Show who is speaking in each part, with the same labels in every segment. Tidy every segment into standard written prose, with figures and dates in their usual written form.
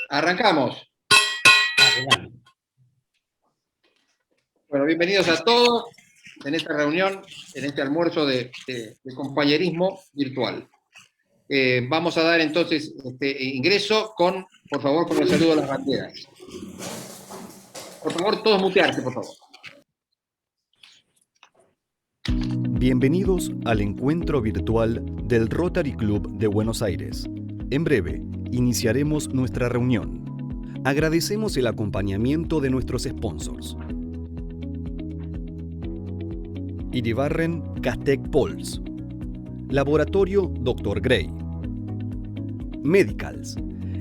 Speaker 1: Arrancamos. Bueno, bienvenidos a todos en esta reunión, en este almuerzo de compañerismo virtual. Vamos a dar entonces ingreso con, por favor, con el saludo a las banderas. Por favor, todos mutearse, por favor.
Speaker 2: Bienvenidos al encuentro virtual del Rotary Club de Buenos Aires. En breve, iniciaremos nuestra reunión. Agradecemos el acompañamiento de nuestros sponsors. Iribarren Castec Pols. Laboratorio Dr. Gray. Medicals.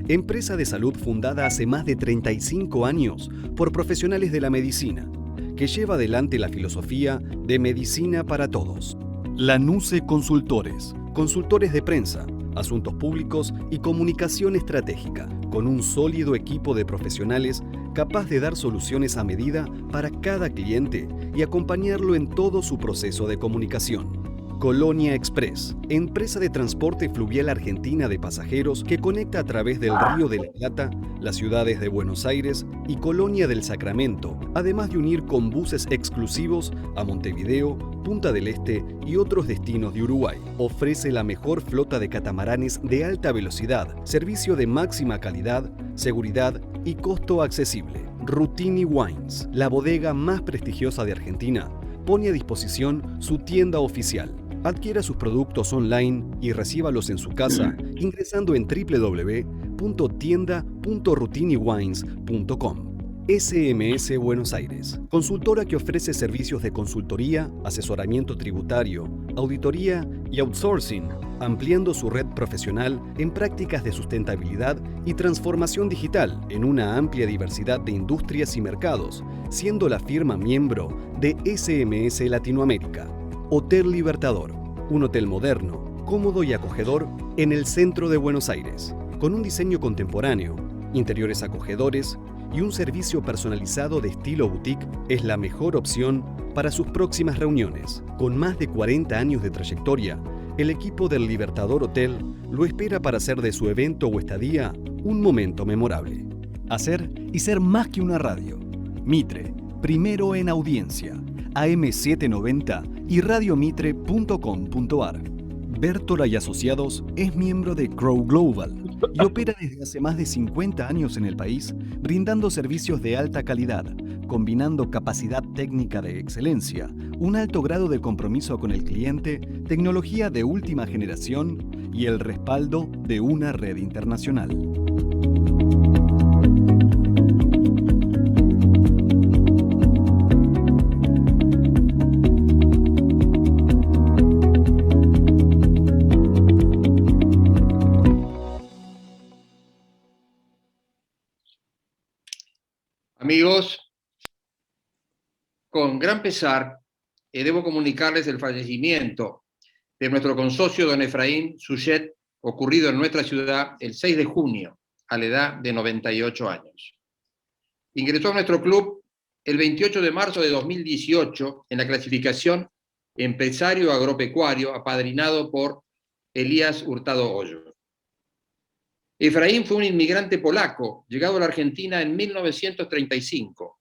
Speaker 2: Empresa de salud fundada hace más de 35 años por profesionales de la medicina, que lleva adelante la filosofía de medicina para todos. Lanuse Consultores, consultores de prensa, asuntos públicos y comunicación estratégica, con un sólido equipo de profesionales capaz de dar soluciones a medida para cada cliente y acompañarlo en todo su proceso de comunicación. Colonia Express, empresa de transporte fluvial argentina de pasajeros que conecta a través del Río de la Plata las ciudades de Buenos Aires y Colonia del Sacramento, además de unir con buses exclusivos a Montevideo, Punta del Este y otros destinos de Uruguay. Ofrece la mejor flota de catamaranes de alta velocidad, servicio de máxima calidad, seguridad y costo accesible. Rutini Wines, la bodega más prestigiosa de Argentina, pone a disposición su tienda oficial. Adquiera sus productos online y recíbalos en su casa ingresando en www.tienda.rutiniwines.com. SMS Buenos Aires, consultora que ofrece servicios de consultoría, asesoramiento tributario, auditoría y outsourcing, ampliando su red profesional en prácticas de sustentabilidad y transformación digital en una amplia diversidad de industrias y mercados, siendo la firma miembro de SMS Latinoamérica. Hotel Libertador, un hotel moderno, cómodo y acogedor en el centro de Buenos Aires, con un diseño contemporáneo, interiores acogedores y un servicio personalizado de estilo boutique, es la mejor opción para sus próximas reuniones. Con más de 40 años de trayectoria, el equipo del Libertador Hotel lo espera para hacer de su evento o estadía un momento memorable. Hacer y ser más que una radio. Mitre, primero en audiencia, AM790 y radiomitre.com.ar. Bertola y Asociados es miembro de Crow Global y opera desde hace más de 50 años en el país, brindando servicios de alta calidad, combinando capacidad técnica de excelencia, un alto grado de compromiso con el cliente, tecnología de última generación y el respaldo de una red internacional.
Speaker 1: Amigos, con gran pesar debo comunicarles el fallecimiento de nuestro consocio don Efraín Suchet, ocurrido en nuestra ciudad el 6 de junio, a la edad de 98 años. Ingresó a nuestro club el 28 de marzo de 2018 en la clasificación empresario agropecuario, apadrinado por Elías Hurtado Hoyo. Efraín fue un inmigrante polaco, llegado a la Argentina en 1935.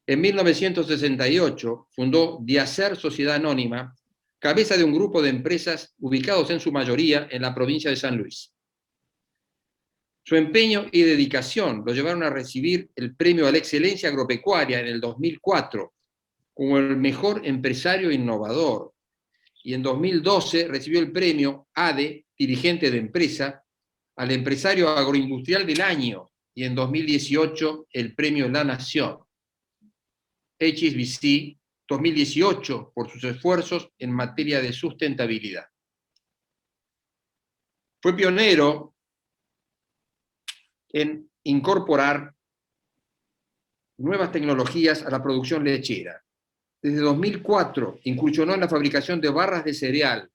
Speaker 1: En 1968 fundó Diacer Sociedad Anónima, cabeza de un grupo de empresas ubicados en su mayoría en la provincia de San Luis. Su empeño y dedicación lo llevaron a recibir el premio a la excelencia agropecuaria en el 2004 como el mejor empresario innovador, y en 2012 recibió el premio ADE, dirigente de empresa, al empresario agroindustrial del año, y en 2018 el premio La Nación, HSBC 2018, por sus esfuerzos en materia de sustentabilidad. Fue pionero en incorporar nuevas tecnologías a la producción lechera. Desde 2004 incursionó en la fabricación de barras de cereal,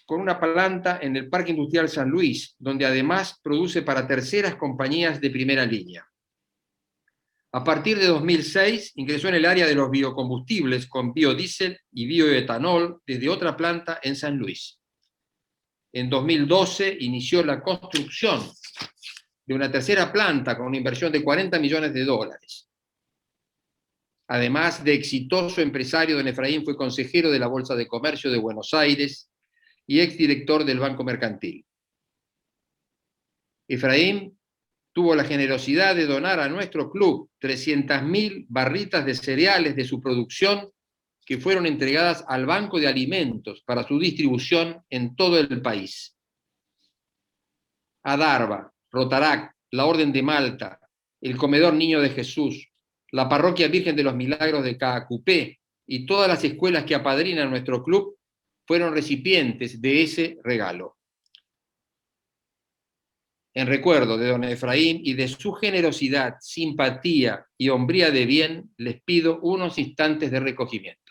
Speaker 1: con una planta en el Parque Industrial San Luis, donde además produce para terceras compañías de primera línea. A partir de 2006 ingresó en el área de los biocombustibles con biodiesel y bioetanol desde otra planta en San Luis. En 2012 inició la construcción de una tercera planta con una inversión de $40 millones. Además de exitoso empresario, don Efraín fue consejero de la Bolsa de Comercio de Buenos Aires y exdirector del Banco Mercantil. Efraín tuvo la generosidad de donar a nuestro club 300.000 barritas de cereales de su producción que fueron entregadas al Banco de Alimentos para su distribución en todo el país. Adarva, Rotaract, la Orden de Malta, el Comedor Niño de Jesús, la Parroquia Virgen de los Milagros de Caacupé y todas las escuelas que apadrinan nuestro club fueron recipientes de ese regalo. En recuerdo de don Efraín y de su generosidad, simpatía y hombría de bien, les pido unos instantes de recogimiento.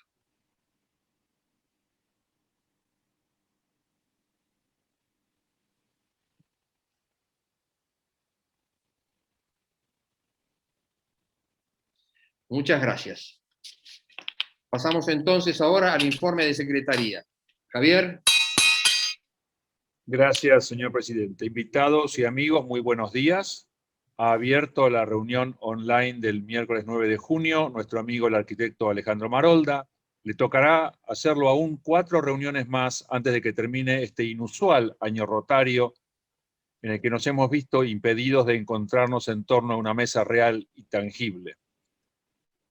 Speaker 1: Muchas gracias. Pasamos entonces ahora al informe de secretaría. Javier.
Speaker 3: Gracias, señor presidente. Invitados y amigos, muy buenos días. Ha abierto la reunión online del miércoles 9 de junio nuestro amigo el arquitecto Alejandro Marolda. Le tocará hacerlo aún 4 reuniones más antes de que termine este inusual año rotario en el que nos hemos visto impedidos de encontrarnos en torno a una mesa real y tangible.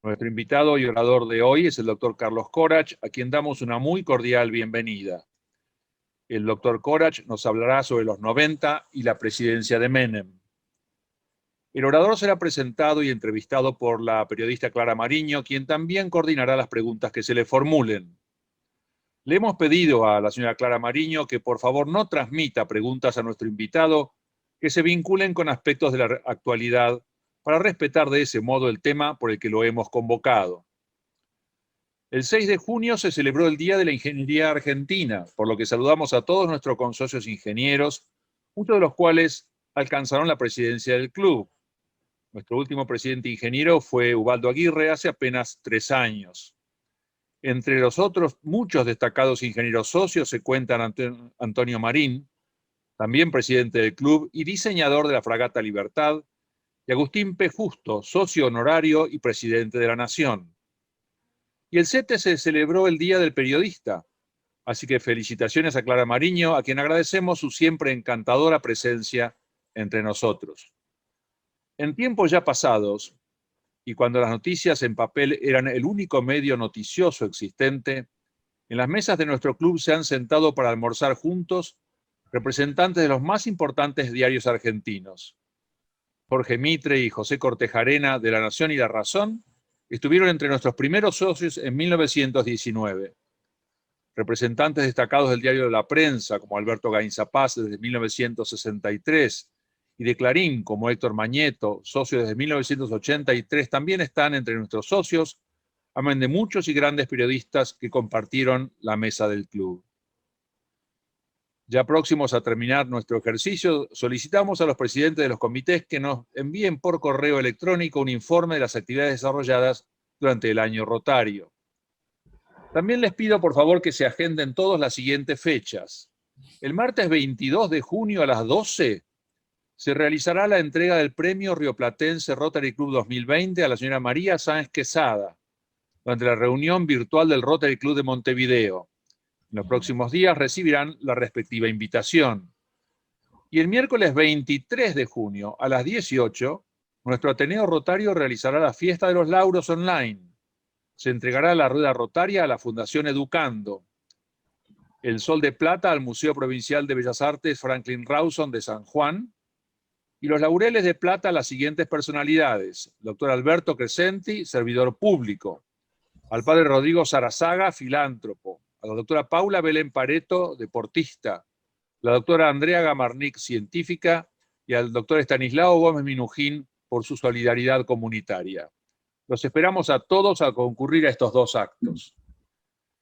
Speaker 3: Nuestro invitado y orador de hoy es el doctor Carlos Corach, a quien damos una muy cordial bienvenida. El doctor Corach nos hablará sobre los 90 y la presidencia de Menem. El orador será presentado y entrevistado por la periodista Clara Mariño, quien también coordinará las preguntas que se le formulen. Le hemos pedido a la señora Clara Mariño que por favor no transmita preguntas a nuestro invitado que se vinculen con aspectos de la actualidad para respetar de ese modo el tema por el que lo hemos convocado. El 6 de junio se celebró el Día de la Ingeniería Argentina, por lo que saludamos a todos nuestros consocios ingenieros, muchos de los cuales alcanzaron la presidencia del club. Nuestro último presidente ingeniero fue Ubaldo Aguirre hace apenas 3 años. Entre los otros muchos destacados ingenieros socios se cuentan Antonio Marín, también presidente del club y diseñador de la fragata Libertad, y Agustín P. Justo, socio honorario y presidente de la Nación. Y el 7 se celebró el Día del Periodista, así que felicitaciones a Clara Mariño, a quien agradecemos su siempre encantadora presencia entre nosotros. En tiempos ya pasados, y cuando las noticias en papel eran el único medio noticioso existente, en las mesas de nuestro club se han sentado para almorzar juntos representantes de los más importantes diarios argentinos. Jorge Mitre y José Cortejarena, de La Nación y La Razón, estuvieron entre nuestros primeros socios en 1919. Representantes destacados del diario de La Prensa, como Alberto Gainza Paz desde 1963, y de Clarín, como Héctor Mañeto, socio desde 1983, también están entre nuestros socios, amén de muchos y grandes periodistas que compartieron la mesa del club. Ya próximos a terminar nuestro ejercicio, solicitamos a los presidentes de los comités que nos envíen por correo electrónico un informe de las actividades desarrolladas durante el año rotario. También les pido por favor que se agenden todos las siguientes fechas. El martes 22 de junio a las 12 se realizará la entrega del premio rioplatense Rotary Club 2020 a la señora María Sáenz Quesada, durante la reunión virtual del Rotary Club de Montevideo. En los próximos días recibirán la respectiva invitación. Y el miércoles 23 de junio a las 18, nuestro Ateneo Rotario realizará la Fiesta de los Lauros online. Se entregará la rueda rotaria a la Fundación Educando. El Sol de Plata al Museo Provincial de Bellas Artes Franklin Rawson de San Juan. Y los laureles de plata a las siguientes personalidades: doctor Alberto Crescenti, servidor público; al padre Rodrigo Sarazaga, filántropo; a la doctora Paula Belén Pareto, deportista; la doctora Andrea Gamarnik, científica; y al doctor Estanislao Gómez Minujín por su solidaridad comunitaria. Los esperamos a todos a concurrir a estos 2 actos.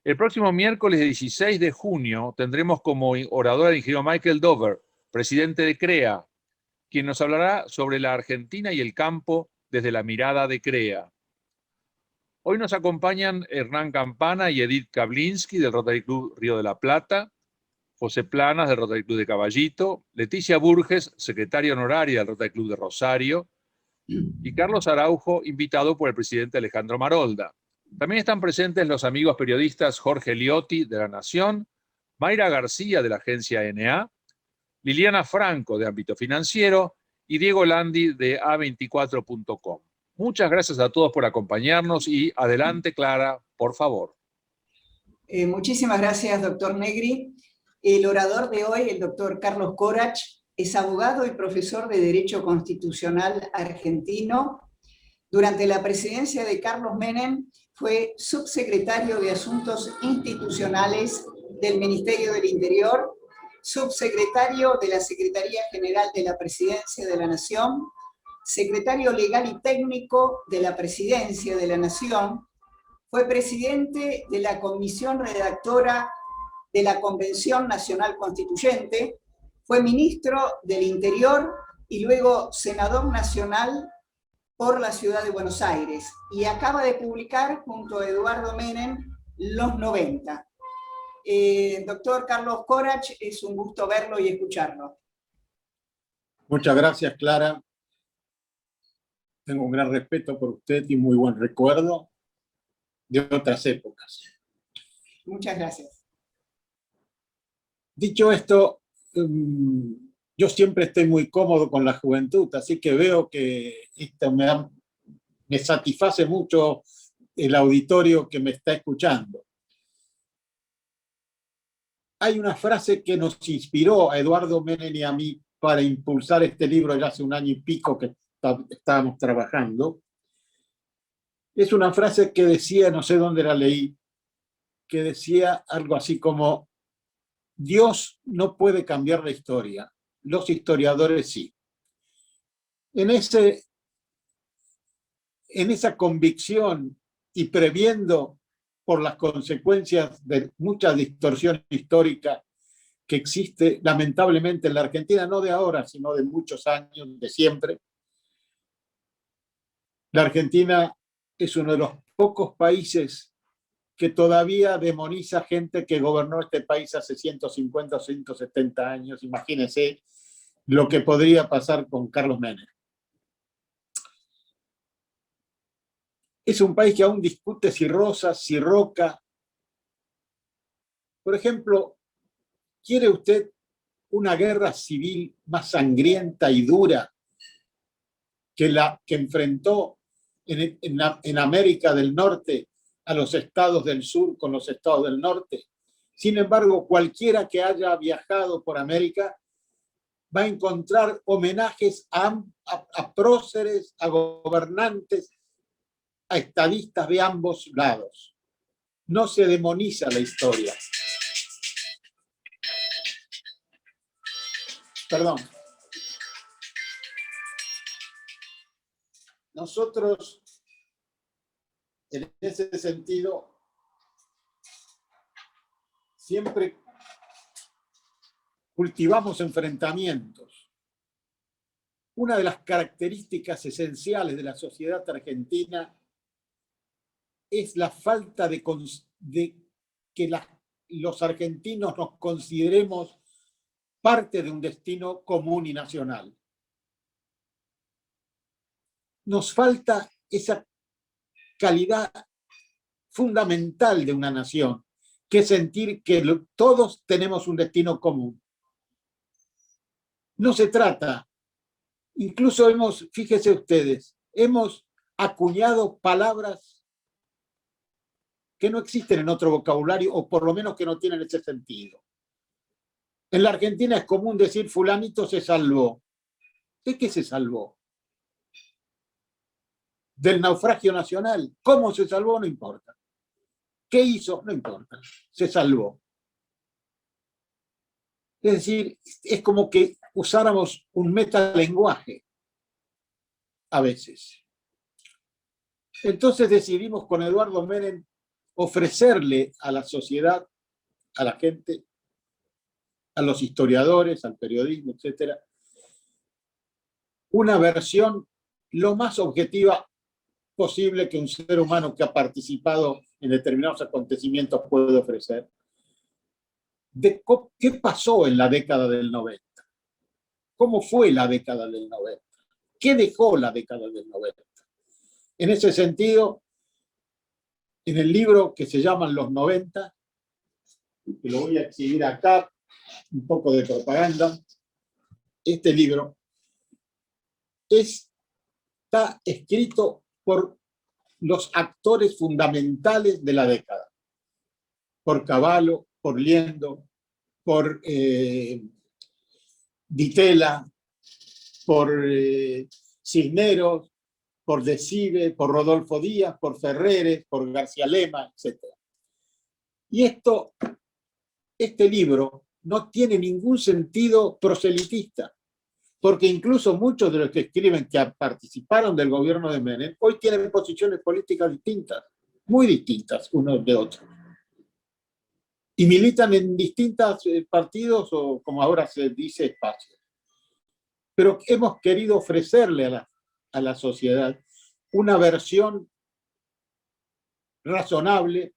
Speaker 3: El próximo miércoles 16 de junio tendremos como orador al ingeniero Michael Dover, presidente de CREA, quien nos hablará sobre la Argentina y el campo desde la mirada de CREA. Hoy nos acompañan Hernán Campana y Edith Kablinsky del Rotary Club Río de la Plata, José Planas, del Rotary Club de Caballito, Leticia Burges, secretaria honoraria del Rotary Club de Rosario, y Carlos Araujo, invitado por el presidente Alejandro Marolda. También están presentes los amigos periodistas Jorge Liotti, de La Nación, Mayra García, de la agencia NA, Liliana Franco, de Ámbito Financiero, y Diego Landi, de A24.com. Muchas gracias a todos por acompañarnos y adelante, Clara, por favor.
Speaker 4: Muchísimas gracias, doctor Negri. El orador de hoy, el doctor Carlos Corach, es abogado y profesor de Derecho Constitucional argentino. Durante la presidencia de Carlos Menem fue subsecretario de Asuntos Institucionales del Ministerio del Interior, subsecretario de la Secretaría General de la Presidencia de la Nación, secretario legal y técnico de la Presidencia de la Nación, fue presidente de la Comisión Redactora de la Convención Nacional Constituyente, fue ministro del Interior y luego senador nacional por la ciudad de Buenos Aires, y acaba de publicar junto a Eduardo Menem Los 90. Doctor Carlos Corach, es un gusto verlo y escucharlo.
Speaker 5: Muchas gracias, Clara. Tengo un gran respeto por usted y muy buen recuerdo de otras épocas.
Speaker 4: Muchas gracias.
Speaker 5: Dicho esto, yo siempre estoy muy cómodo con la juventud, así que veo que esto me satisface mucho el auditorio que me está escuchando. Hay una frase que nos inspiró a Eduardo Menem y a mí para impulsar este libro ya hace un año y pico que estábamos trabajando. Es una frase que decía, no sé dónde la leí, que decía algo así como: Dios no puede cambiar la historia, los historiadores sí. En esa convicción y previendo por las consecuencias de mucha distorsión histórica que existe lamentablemente en la Argentina, no de ahora, sino de muchos años, de siempre. La Argentina es uno de los pocos países que todavía demoniza gente que gobernó este país hace 150 o 170 años. Imagínense lo que podría pasar con Carlos Menem. Es un país que aún discute si Rosas, si Roca. Por ejemplo, ¿quiere usted una guerra civil más sangrienta y dura que la que enfrentó en América del Norte a los estados del sur con los estados del norte? Sin embargo, cualquiera que haya viajado por América va a encontrar homenajes a próceres, a gobernantes, a estadistas de ambos lados. No se demoniza la historia. Perdón. Nosotros, en ese sentido, siempre cultivamos enfrentamientos. Una de las características esenciales de la sociedad argentina es la falta de que los argentinos nos consideremos parte de un destino común y nacional. Nos falta esa calidad fundamental de una nación, que es sentir que todos tenemos un destino común. No se trata, incluso fíjense ustedes, hemos acuñado palabras que no existen en otro vocabulario, o por lo menos que no tienen ese sentido. En la Argentina es común decir fulanito se salvó. ¿De qué se salvó? Del naufragio nacional. ¿Cómo se salvó? No importa. ¿Qué hizo? No importa. Se salvó. Es decir, es como que usáramos un metalenguaje a veces. Entonces decidimos con Eduardo Menem ofrecerle a la sociedad, a la gente, a los historiadores, al periodismo, etcétera, una versión lo más objetiva posible que un ser humano que ha participado en determinados acontecimientos puede ofrecer. de qué pasó en la década del 90. ¿Cómo fue la década del 90? ¿Qué dejó la década del 90? En ese sentido, en el libro que se llama Los 90, que lo voy a exhibir acá, un poco de propaganda, este libro está escrito por los actores fundamentales de la década, por Cavallo, por Liendo, por Ditela, por Cisneros, por Decibe, por Rodolfo Díaz, por Ferreres, por García Lema, etc. Y este libro no tiene ningún sentido proselitista, porque incluso muchos de los que escriben que participaron del gobierno de Menem hoy tienen posiciones políticas distintas, muy distintas unos de otros. Y militan en distintos partidos o, como ahora se dice, espacios. Pero hemos querido ofrecerle a la sociedad una versión razonable,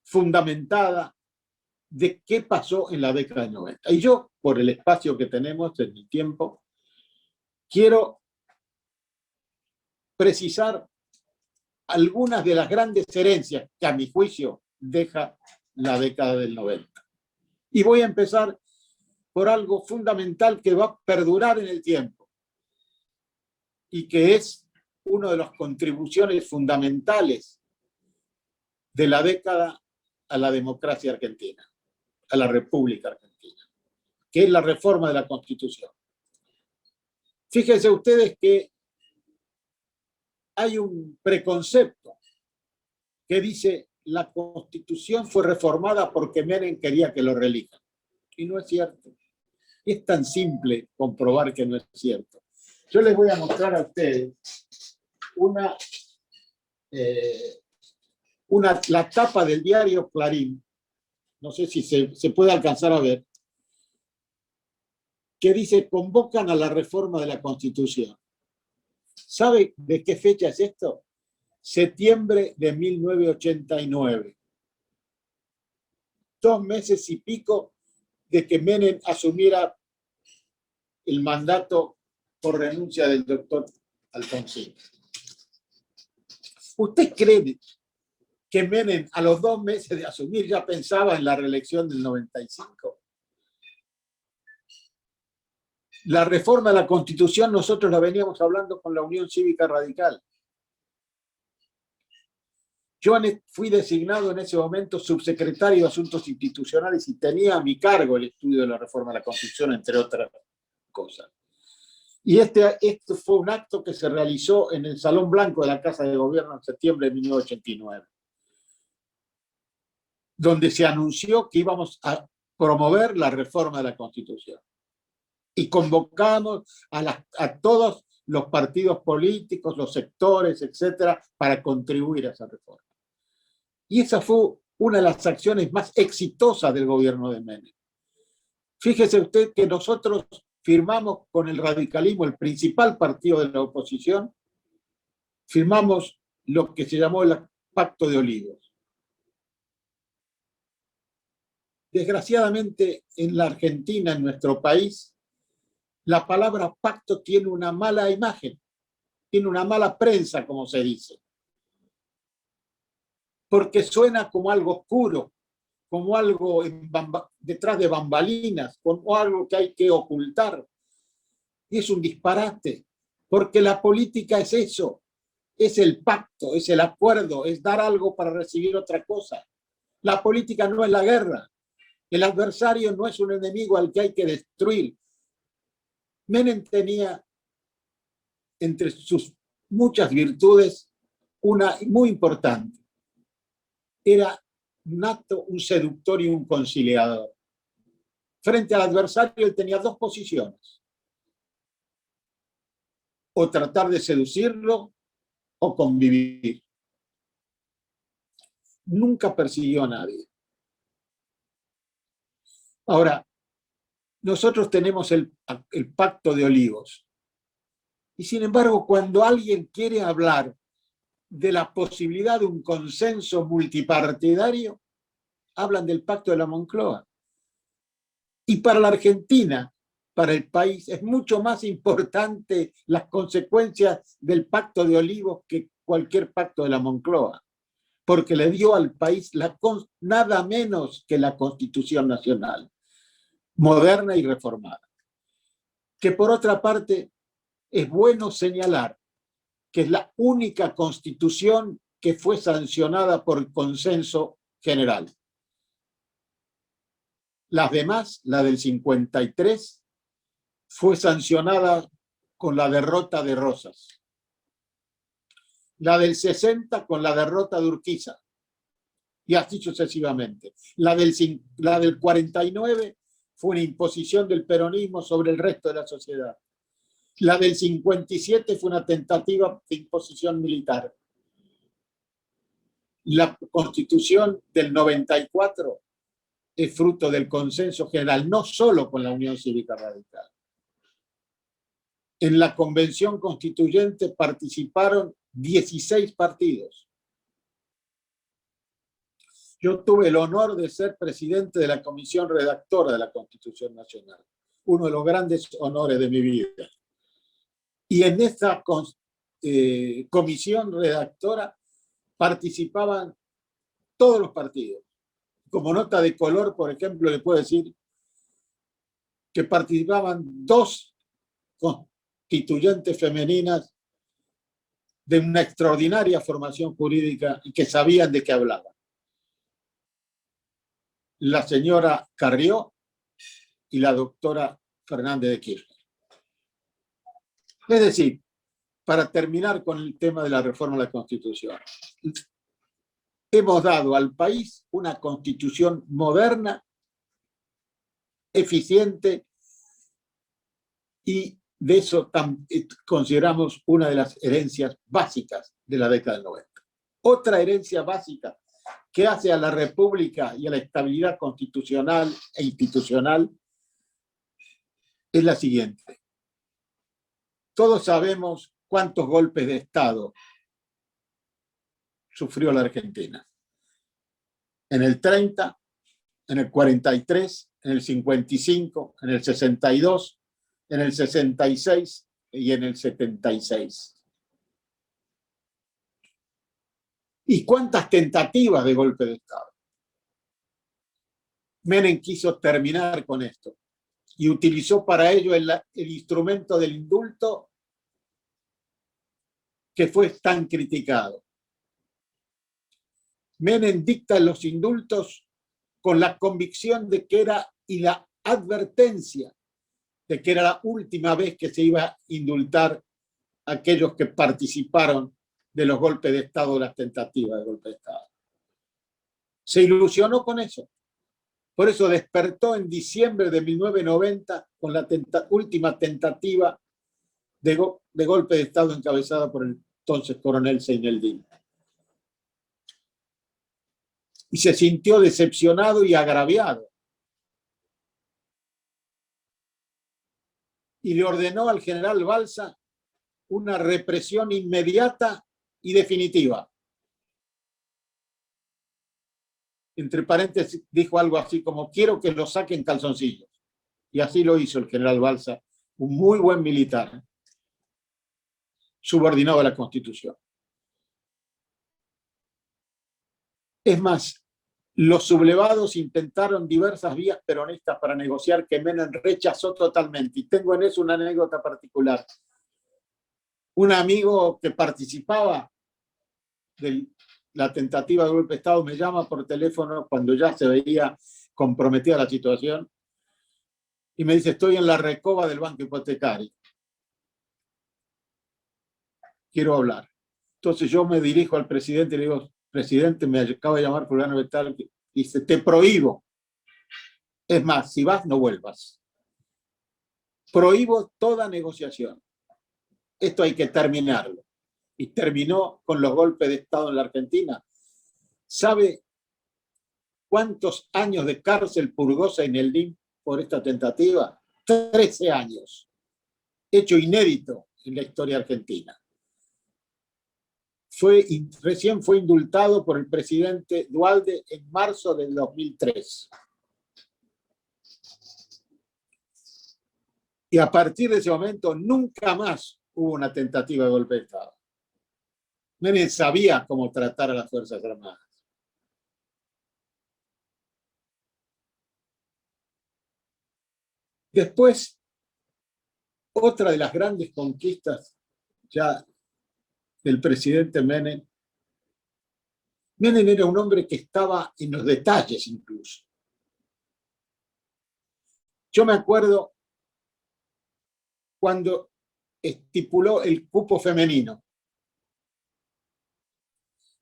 Speaker 5: fundamentada, de qué pasó en la década del 90. Y yo, por el espacio que tenemos en el tiempo, quiero precisar algunas de las grandes herencias que, a mi juicio, deja la década del 90. Y voy a empezar por algo fundamental que va a perdurar en el tiempo y que es una de las contribuciones fundamentales de la década a la democracia argentina, a la República Argentina, que es la reforma de la Constitución. Fíjense ustedes que hay un preconcepto que dice la Constitución fue reformada porque Menem quería que lo reelijan. Y no es cierto. Es tan simple comprobar que no es cierto. Yo les voy a mostrar a ustedes la tapa del diario Clarín, no sé si se puede alcanzar a ver, que dice, convocan a la reforma de la Constitución. ¿Sabe de qué fecha es esto? Septiembre de 1989. 2 meses y pico de que Menem asumiera el mandato por renuncia del doctor Alfonsín. ¿Usted cree que Menem a los 2 meses de asumir ya pensaba en la reelección del 95? La reforma de la Constitución nosotros la veníamos hablando con la Unión Cívica Radical. Yo fui designado en ese momento subsecretario de Asuntos Institucionales y tenía a mi cargo el estudio de la reforma de la Constitución, entre otras cosas. Y esto fue un acto que se realizó en el Salón Blanco de la Casa de Gobierno en septiembre de 1989, donde se anunció que íbamos a promover la reforma de la Constitución. Y convocamos a todos los partidos políticos, los sectores, etcétera, para contribuir a esa reforma. Y esa fue una de las acciones más exitosas del gobierno de Menem. Fíjese usted que nosotros firmamos con el radicalismo, el principal partido de la oposición, firmamos lo que se llamó el Pacto de Olivos. Desgraciadamente, en la Argentina, en nuestro país, la palabra pacto tiene una mala imagen, tiene una mala prensa, como se dice, porque suena como algo oscuro, como algo detrás de bambalinas, como algo que hay que ocultar. Y es un disparate, porque la política es eso, es el pacto, es el acuerdo, es dar algo para recibir otra cosa. La política no es la guerra, el adversario no es un enemigo al que hay que destruir. Menem tenía entre sus muchas virtudes una muy importante. Era nato un seductor y un conciliador. Frente al adversario él tenía 2 posiciones. O tratar de seducirlo o convivir. Nunca persiguió a nadie. Ahora, nosotros tenemos el Pacto de Olivos. Y sin embargo, cuando alguien quiere hablar de la posibilidad de un consenso multipartidario, hablan del Pacto de la Moncloa. Y para la Argentina, para el país, es mucho más importante las consecuencias del Pacto de Olivos que cualquier pacto de la Moncloa, porque le dio al país nada menos que la Constitución Nacional, moderna y reformada. Que por otra parte, es bueno señalar que es la única constitución que fue sancionada por consenso general. Las demás, la del 53, fue sancionada con la derrota de Rosas. La del 60 con la derrota de Urquiza. Y así sucesivamente. La del 49 fue una imposición del peronismo sobre el resto de la sociedad. La del 57 fue una tentativa de imposición militar. La Constitución del 94 es fruto del consenso general, no solo con la Unión Cívica Radical. En la Convención Constituyente participaron 16 partidos. Yo tuve el honor de ser presidente de la comisión redactora de la Constitución Nacional, uno de los grandes honores de mi vida. Y en esta comisión redactora participaban todos los partidos. Como nota de color, por ejemplo, le puedo decir que participaban 2 constituyentes femeninas de una extraordinaria formación jurídica y que sabían de qué hablaban. La señora Carrió y la doctora Fernández de Kirchner. Es decir, para terminar con el tema de la reforma de la Constitución, hemos dado al país una Constitución moderna, eficiente, y de eso consideramos una de las herencias básicas de la década del 90. Otra herencia básica que hace a la República y a la estabilidad constitucional e institucional es la siguiente. Todos sabemos cuántos golpes de Estado sufrió la Argentina. En el 30, en el 43, en el 55, en el 62, en el 66 y en el 76. ¿Y cuántas tentativas de golpe de Estado? Menem quiso terminar con esto y utilizó para ello el instrumento del indulto que fue tan criticado. Menem dicta los indultos con la convicción de que era, y la advertencia de que era la última vez que se iba a indultar a aquellos que participaron de los golpes de Estado, de las tentativas de golpe de Estado. Se ilusionó con eso. Por eso despertó en diciembre de 1990 con la última tentativa de golpe de Estado encabezada por el entonces coronel Seineldin. Y se sintió decepcionado y agraviado. Y le ordenó al general Balsa una represión inmediata y definitiva. Entre paréntesis dijo algo así como: quiero que lo saquen calzoncillos. Y así lo hizo el general Balsa, un muy buen militar, subordinado a la Constitución. Es más, los sublevados intentaron diversas vías peronistas para negociar, que Menem rechazó totalmente. Y tengo en eso una anécdota particular. Un amigo que participaba de la tentativa de golpe de Estado me llama por teléfono cuando ya se veía comprometida la situación y me dice: estoy en la recoba del banco hipotecario. Quiero hablar. Entonces yo me dirijo al presidente y le digo: presidente, me acaba de llamar fulano de tal, dice: te prohíbo. Es más, si vas, no vuelvas. Prohíbo toda negociación. Esto hay que terminarlo. Y terminó con los golpes de Estado en la Argentina. ¿Sabe cuántos años de cárcel purgó Seineldin por esta tentativa? 13 años. Hecho inédito en la historia argentina. recién fue indultado por el presidente Dualde en marzo del 2003. Y a partir de ese momento nunca más hubo una tentativa de golpe de Estado. Menem sabía cómo tratar a las Fuerzas Armadas. Después, otra de las grandes conquistas ya del presidente Menem. Menem era un hombre que estaba en los detalles incluso. Yo me acuerdo cuando estipuló el cupo femenino.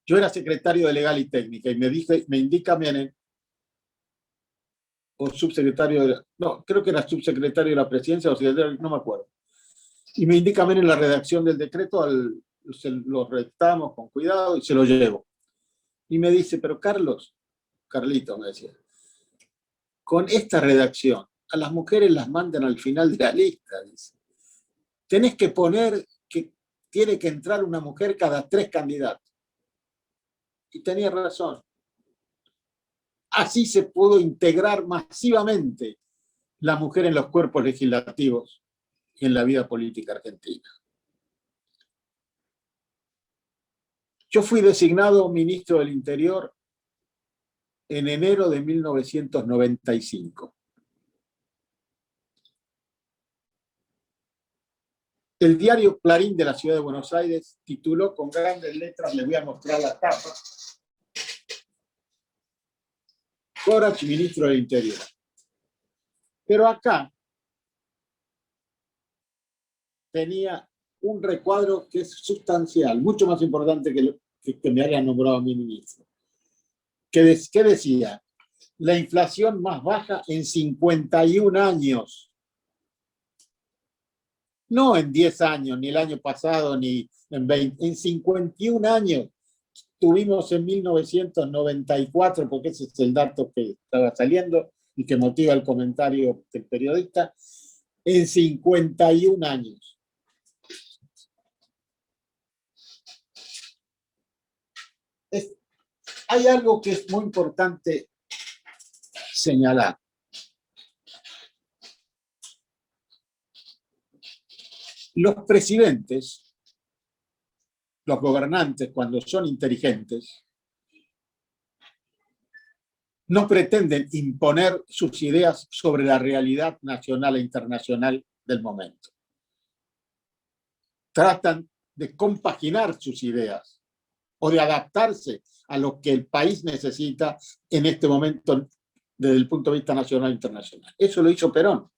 Speaker 5: Yo era secretario de Legal y Técnica y me indica Menem, o subsecretario, no, creo que era subsecretario de la Presidencia o secretario, no me acuerdo. Y me indica Menem la redacción del decreto, lo redactamos con cuidado y se lo llevo. Y me dice, pero Carlito me decía, con esta redacción, a las mujeres las mandan al final de la lista, dice. Tenés que poner que tiene que entrar una mujer cada 3 candidatos. Y tenía razón. Así se pudo integrar masivamente la mujer en los cuerpos legislativos y en la vida política argentina. Yo fui designado ministro del Interior en enero de 1995. El diario Clarín de la Ciudad de Buenos Aires tituló con grandes letras, les voy a mostrar la tapa, Corach, ministro del Interior. Pero acá tenía un recuadro que es sustancial, mucho más importante que me hayan nombrado a mi ministro. ¿Qué decía? La inflación más baja en 51 años. No en 10 años, ni el año pasado, ni en 20, en 51 años. Tuvimos en 1994, porque ese es el dato que estaba saliendo y que motiva el comentario del periodista, en 51 años. Hay algo que es muy importante señalar. Los presidentes, los gobernantes, cuando son inteligentes, no pretenden imponer sus ideas sobre la realidad nacional e internacional del momento. Tratan de compaginar sus ideas o de adaptarse a lo que el país necesita en este momento desde el punto de vista nacional e internacional. Eso lo hizo Perón.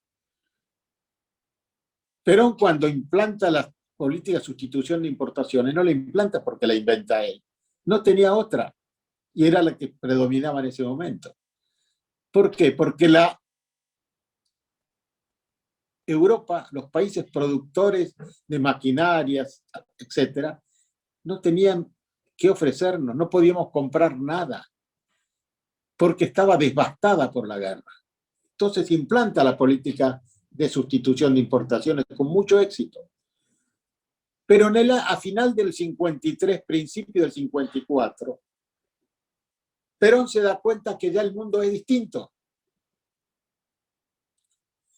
Speaker 5: Perón, cuando implanta la política de sustitución de importaciones, no la implanta porque la inventa él. No tenía otra. Y era la que predominaba en ese momento. ¿Por qué? Porque la Europa, los países productores de maquinarias, etcétera, no tenían qué ofrecernos, no podíamos comprar nada, porque estaba devastada por la guerra. Entonces implanta la política de sustitución de importaciones con mucho éxito. Pero a final del 53, principio del 54, Perón se da cuenta que ya el mundo es distinto.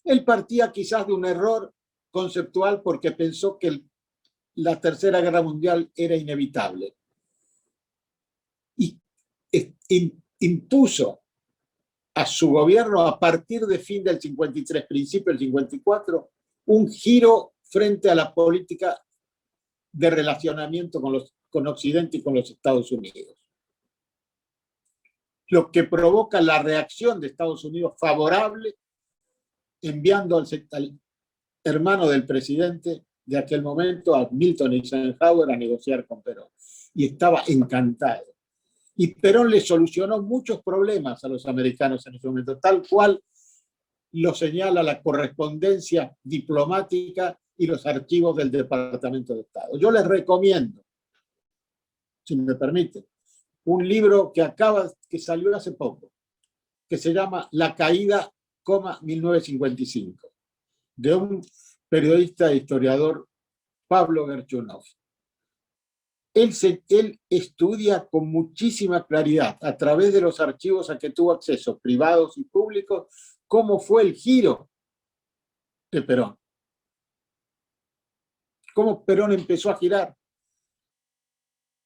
Speaker 5: Él partía quizás de un error conceptual porque pensó que la Tercera Guerra Mundial era inevitable. Y impuso a su gobierno, a partir de fin del 53, principio del 54, un giro frente a la política de relacionamiento con Occidente y con los Estados Unidos. Lo que provoca la reacción de Estados Unidos favorable, enviando al hermano del presidente de aquel momento, a Milton Eisenhower, a negociar con Perón. Y estaba encantado. Y Perón le solucionó muchos problemas a los americanos en ese momento, tal cual lo señala la correspondencia diplomática y los archivos del Departamento de Estado. Yo les recomiendo, si me permite, un libro que salió hace poco, que se llama La caída, 1955, de un periodista e historiador, Pablo Gerchunov. Él estudia con muchísima claridad, a través de los archivos a que tuvo acceso, privados y públicos, cómo fue el giro de Perón. Cómo Perón empezó a girar.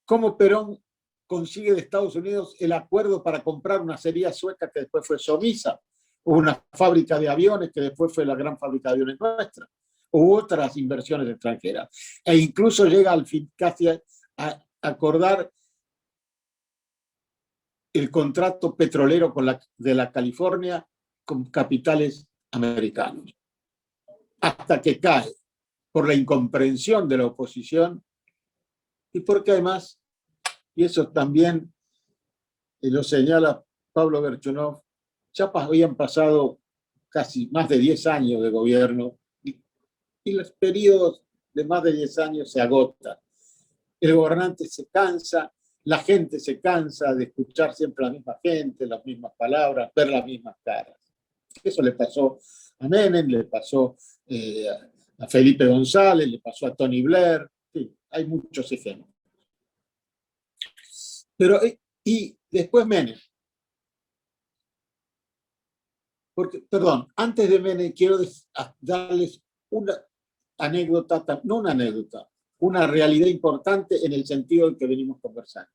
Speaker 5: Cómo Perón consigue de Estados Unidos el acuerdo para comprar una acería sueca que después fue Somisa, o una fábrica de aviones que después fue la gran fábrica de aviones nuestra, u otras inversiones extranjeras. E incluso llega al fin casi a acordar el contrato petrolero de la California con capitales americanos. Hasta que cae por la incomprensión de la oposición y porque además, y eso también lo señala Pablo Verchunov, ya habían pasado casi más de 10 años de gobierno y los periodos de más de 10 años se agotan. El gobernante se cansa, la gente se cansa de escuchar siempre la misma gente, las mismas palabras, ver las mismas caras. Eso le pasó a Menem, le pasó a Felipe González, le pasó a Tony Blair, sí, hay muchos ejemplos. Pero, y después Menem. Porque, perdón, antes de Menem quiero darles una anécdota, no una anécdota, una realidad importante en el sentido del que venimos conversando.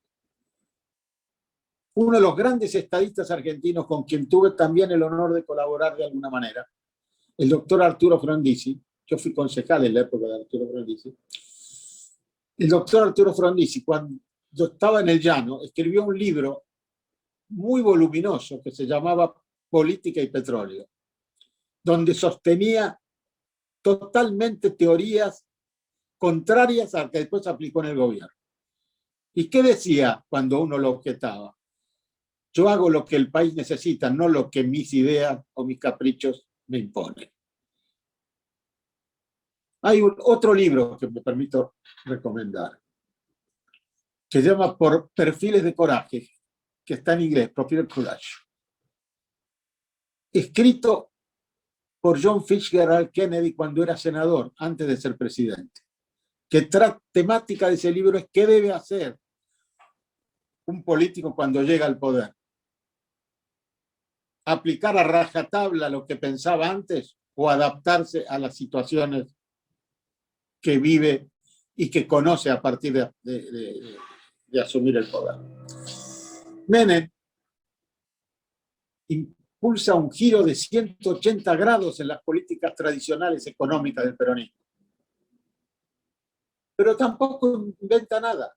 Speaker 5: Uno de los grandes estadistas argentinos con quien tuve también el honor de colaborar de alguna manera, el doctor Arturo Frondizi, yo fui concejal en la época de Arturo Frondizi, el doctor Arturo Frondizi, cuando estaba en el llano, escribió un libro muy voluminoso que se llamaba Política y Petróleo, donde sostenía totalmente teorías contrarias a las que después aplicó en el gobierno. ¿Y qué decía cuando uno lo objetaba? Yo hago lo que el país necesita, no lo que mis ideas o mis caprichos me imponen. Hay otro libro que me permito recomendar, que se llama Por Perfiles de Coraje, que está en inglés, Profile Courage, escrito por John Fitzgerald Kennedy cuando era senador, antes de ser presidente. Que temática de ese libro es qué debe hacer un político cuando llega al poder. ¿Aplicar a rajatabla lo que pensaba antes o adaptarse a las situaciones que vive y que conoce a partir de asumir el poder? Menem impulsa un giro de 180 grados en las políticas tradicionales económicas del peronismo. Pero tampoco inventa nada.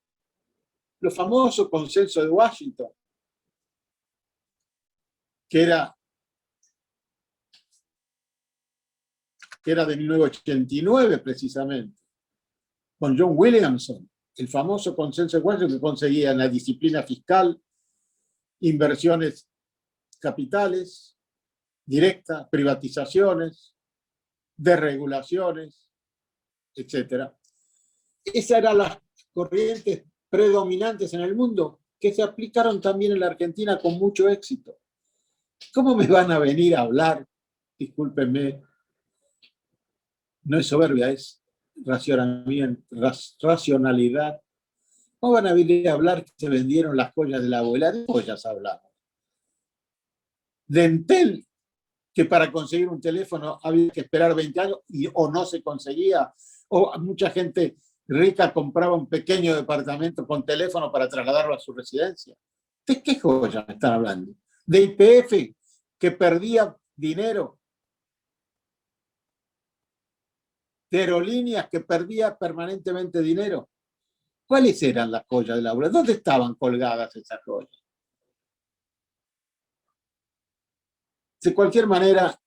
Speaker 5: Los famosos consensos de Washington, que era de 1989 precisamente, con John Williamson, el famoso consenso de Washington que conseguía en la disciplina fiscal, inversiones capitales, directas, privatizaciones, desregulaciones, etc. Esas eran las corrientes predominantes en el mundo que se aplicaron también en la Argentina con mucho éxito. ¿Cómo me van a venir a hablar? Discúlpenme, no es soberbia, es racionalidad. ¿Cómo van a venir a hablar que se vendieron las joyas de la abuela? De joyas hablamos. De Entel, que para conseguir un teléfono había que esperar 20 años o no se conseguía, o mucha gente rica compraba un pequeño departamento con teléfono para trasladarlo a su residencia. ¿De qué joyas me están hablando? De YPF, que perdía dinero. De aerolíneas, que perdía permanentemente dinero. ¿Cuáles eran las joyas de la abuela? ¿Dónde estaban colgadas esas joyas? De cualquier manera,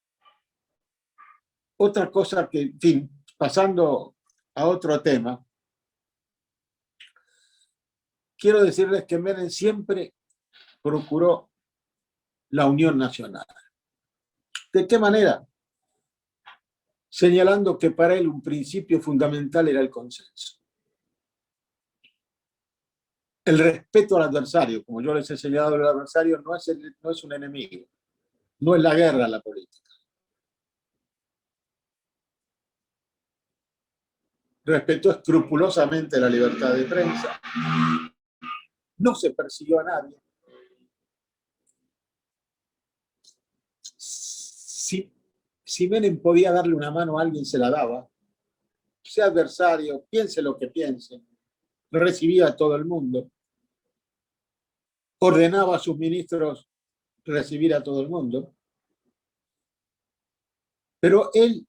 Speaker 5: otra cosa que, en fin, pasando a otro tema, quiero decirles que Menem siempre procuró la unión nacional. ¿De qué manera? Señalando que para él un principio fundamental era el consenso. El respeto al adversario, como yo les he señalado, el adversario no es un enemigo, no es la guerra la política. respetó escrupulosamente la libertad de prensa, no se persiguió a nadie. Si Menem podía darle una mano a alguien, se la daba, sea adversario, piense lo que piense, recibía a todo el mundo, ordenaba a sus ministros recibir a todo el mundo, pero él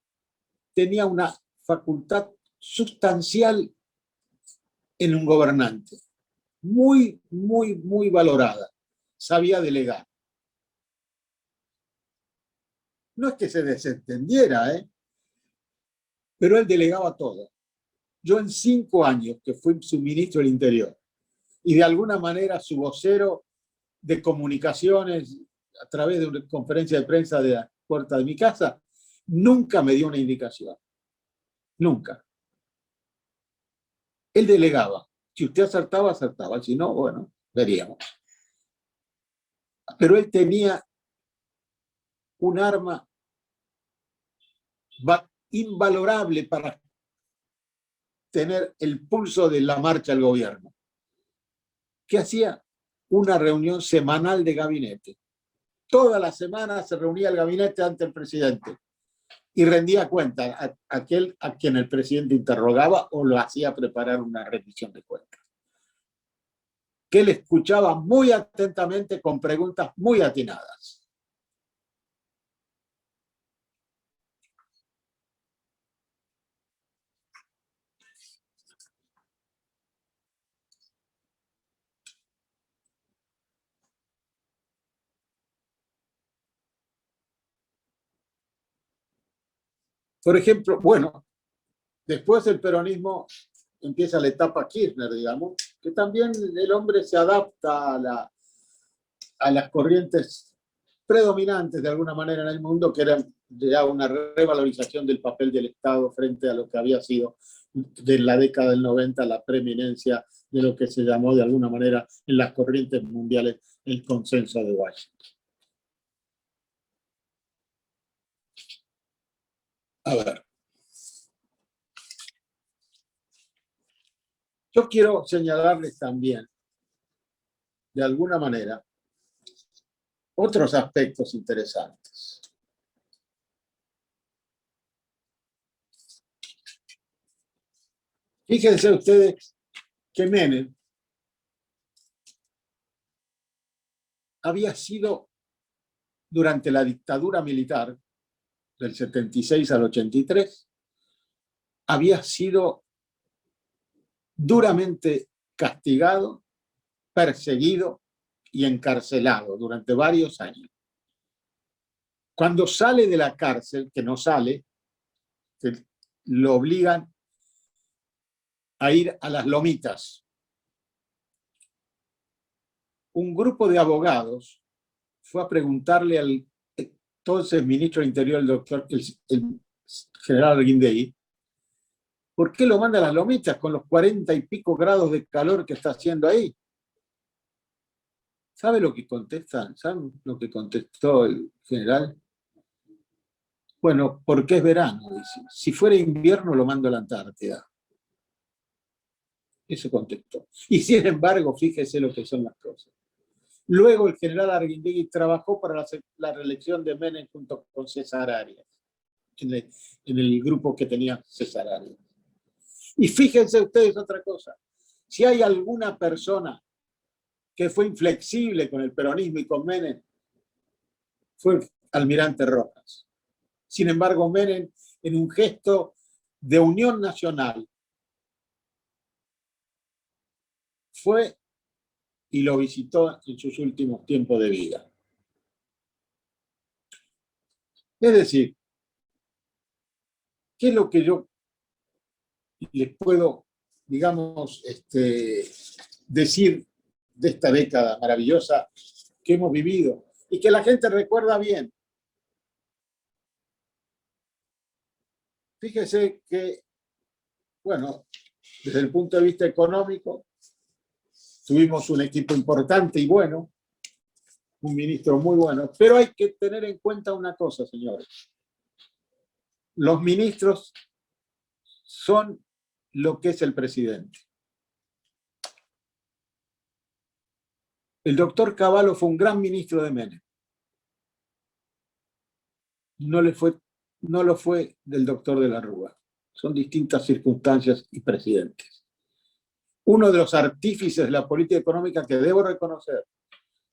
Speaker 5: tenía una facultad sustancial en un gobernante, muy, muy, muy valorada. Sabía delegar. No es que se desentendiera, pero él delegaba todo. Yo en 5 años que fui su ministro del Interior y de alguna manera su vocero de comunicaciones a través de una conferencia de prensa de la puerta de mi casa, nunca me dio una indicación. Nunca. Él delegaba. Si usted acertaba, acertaba. Si no, bueno, veríamos. Pero él tenía un arma invalorable para tener el pulso de la marcha del gobierno. ¿Qué hacía? Una reunión semanal de gabinete. Toda la semana se reunía el gabinete ante el presidente y rendía cuenta a aquel a quien el presidente interrogaba o lo hacía preparar una rendición de cuentas. Que él escuchaba muy atentamente con preguntas muy atinadas. Por ejemplo, bueno, después del peronismo empieza la etapa Kirchner, digamos, que también el hombre se adapta a las corrientes predominantes de alguna manera en el mundo, que eran ya una revalorización del papel del Estado frente a lo que había sido de la década del 90 la preeminencia de lo que se llamó de alguna manera en las corrientes mundiales el consenso de Washington. A ver. Yo quiero señalarles también, de alguna manera, otros aspectos interesantes. Fíjense ustedes que Menem había sido, durante la dictadura militar, del 76 al 83, había sido duramente castigado, perseguido y encarcelado durante varios años. Cuando sale de la cárcel, que no sale, lo obligan a ir a las lomitas. Un grupo de abogados fue a preguntarle al entonces ministro del Interior, el general Arguindegui, ¿por qué lo manda a las lomitas con los 40 y pico grados de calor que está haciendo ahí? ¿Sabe lo que contestan? ¿Saben lo que contestó el general? Bueno, porque es verano, dice. Si fuera invierno lo mando a la Antártida. Eso contestó. Y sin embargo, fíjese lo que son las cosas. Luego el general Arguindegui trabajó para la reelección de Menem junto con César Arias, en el grupo que tenía César Arias. Y fíjense ustedes otra cosa. Si hay alguna persona que fue inflexible con el peronismo y con Menem, fue Almirante Rojas. Sin embargo, Menem, en un gesto de unión nacional, fue y lo visitó en sus últimos tiempos de vida. Es decir, ¿qué es lo que yo les puedo, digamos, decir de esta década maravillosa que hemos vivido y que la gente recuerda bien? Fíjese que, bueno, desde el punto de vista económico, tuvimos un equipo importante y bueno, un ministro muy bueno, pero hay que tener en cuenta una cosa, señores. Los ministros son lo que es el presidente. El doctor Cavallo fue un gran ministro de Menem. No lo fue del doctor de la Rúa. Son distintas circunstancias y presidentes. Uno de los artífices de la política económica que debo reconocer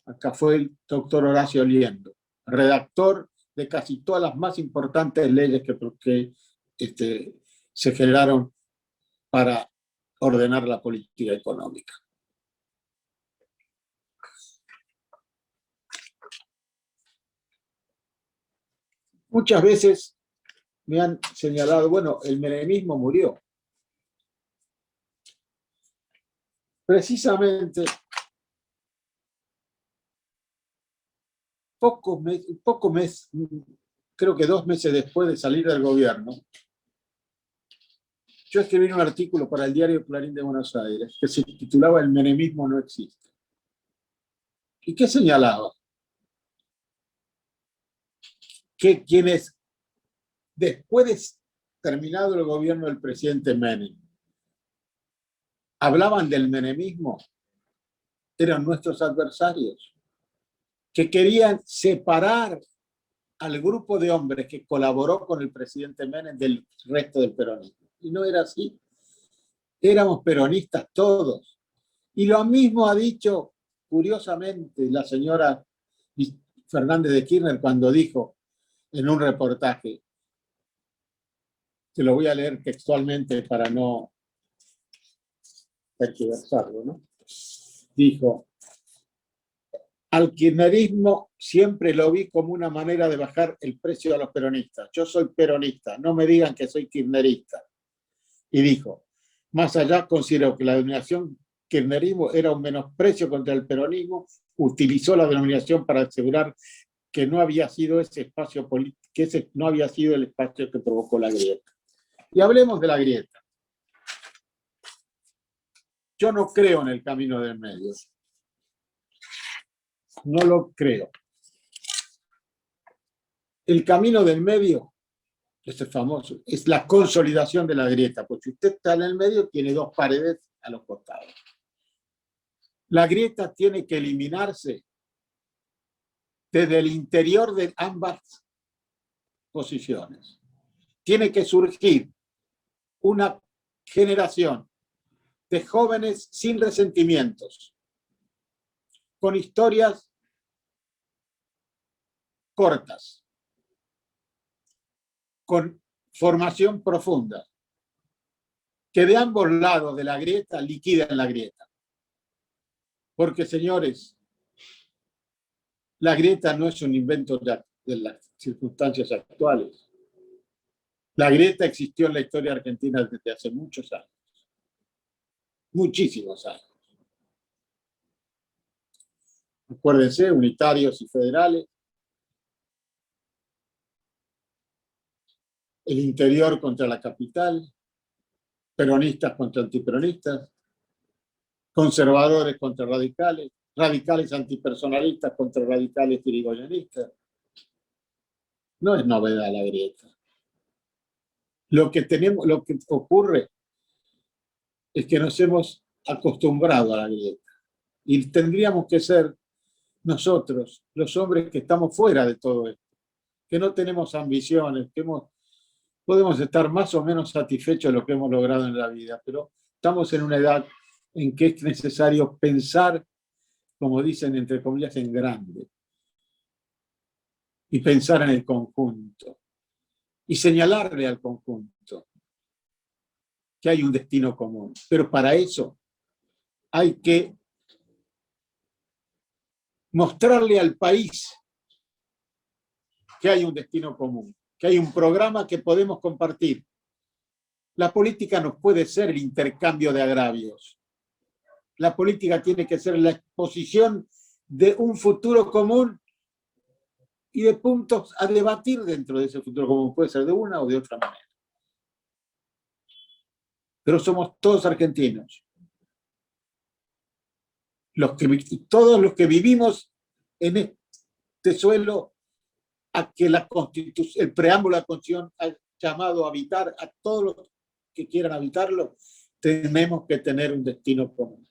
Speaker 5: acá fue el doctor Horacio Liendo, redactor de casi todas las más importantes leyes que se generaron para ordenar la política económica. Muchas veces me han señalado, bueno, el menemismo murió. Precisamente, creo que 2 meses después de salir del gobierno, yo escribí un artículo para el diario Clarín de Buenos Aires que se titulaba "El menemismo no existe". ¿Y qué señalaba? Que quienes, después de terminado el gobierno del presidente Menem, hablaban del menemismo, eran nuestros adversarios, que querían separar al grupo de hombres que colaboró con el presidente Menem del resto del peronismo. Y no era así. Éramos peronistas todos. Y lo mismo ha dicho, curiosamente, la señora Fernández de Kirchner cuando dijo en un reportaje, que lo voy a leer textualmente para no tergiversarlo, ¿no? Dijo: al kirchnerismo siempre lo vi como una manera de bajar el precio a los peronistas. Yo soy peronista, no me digan que soy kirchnerista. Y dijo: más allá, considero que la denominación kirchnerismo era un menosprecio contra el peronismo. Utilizó la denominación para asegurar que no había sido ese espacio político, que ese no había sido el espacio que provocó la grieta. Y hablemos de la grieta. Yo no creo en el camino del medio. No lo creo. El camino del medio, este es famoso, es la consolidación de la grieta, porque si usted está en el medio, tiene 2 paredes a los costados. La grieta tiene que eliminarse desde el interior de ambas posiciones. Tiene que surgir una generación de jóvenes sin resentimientos, con historias cortas, con formación profunda, que de ambos lados de la grieta liquiden la grieta. Porque, señores, la grieta no es un invento de las circunstancias actuales. La grieta existió en la historia argentina desde hace muchos años. Muchísimos años. Acuérdense, unitarios y federales. El interior contra la capital. Peronistas contra antiperonistas. Conservadores contra radicales. Radicales antipersonalistas contra radicales irigoyenistas. No es novedad la grieta. Lo que ocurre es que nos hemos acostumbrado a la grieta. Y tendríamos que ser nosotros, los hombres que estamos fuera de todo esto, que no tenemos ambiciones, que podemos estar más o menos satisfechos de lo que hemos logrado en la vida, pero estamos en una edad en que es necesario pensar, como dicen entre comillas, en grande. Y pensar en el conjunto. Y señalarle al conjunto que hay un destino común. Pero para eso hay que mostrarle al país que hay un destino común, que hay un programa que podemos compartir. La política no puede ser el intercambio de agravios. La política tiene que ser la exposición de un futuro común y de puntos a debatir dentro de ese futuro común. Puede ser de una o de otra manera. Pero somos todos argentinos. Todos los que vivimos en este suelo a que el preámbulo de la Constitución ha llamado a habitar a todos los que quieran habitarlo, tenemos que tener un destino común.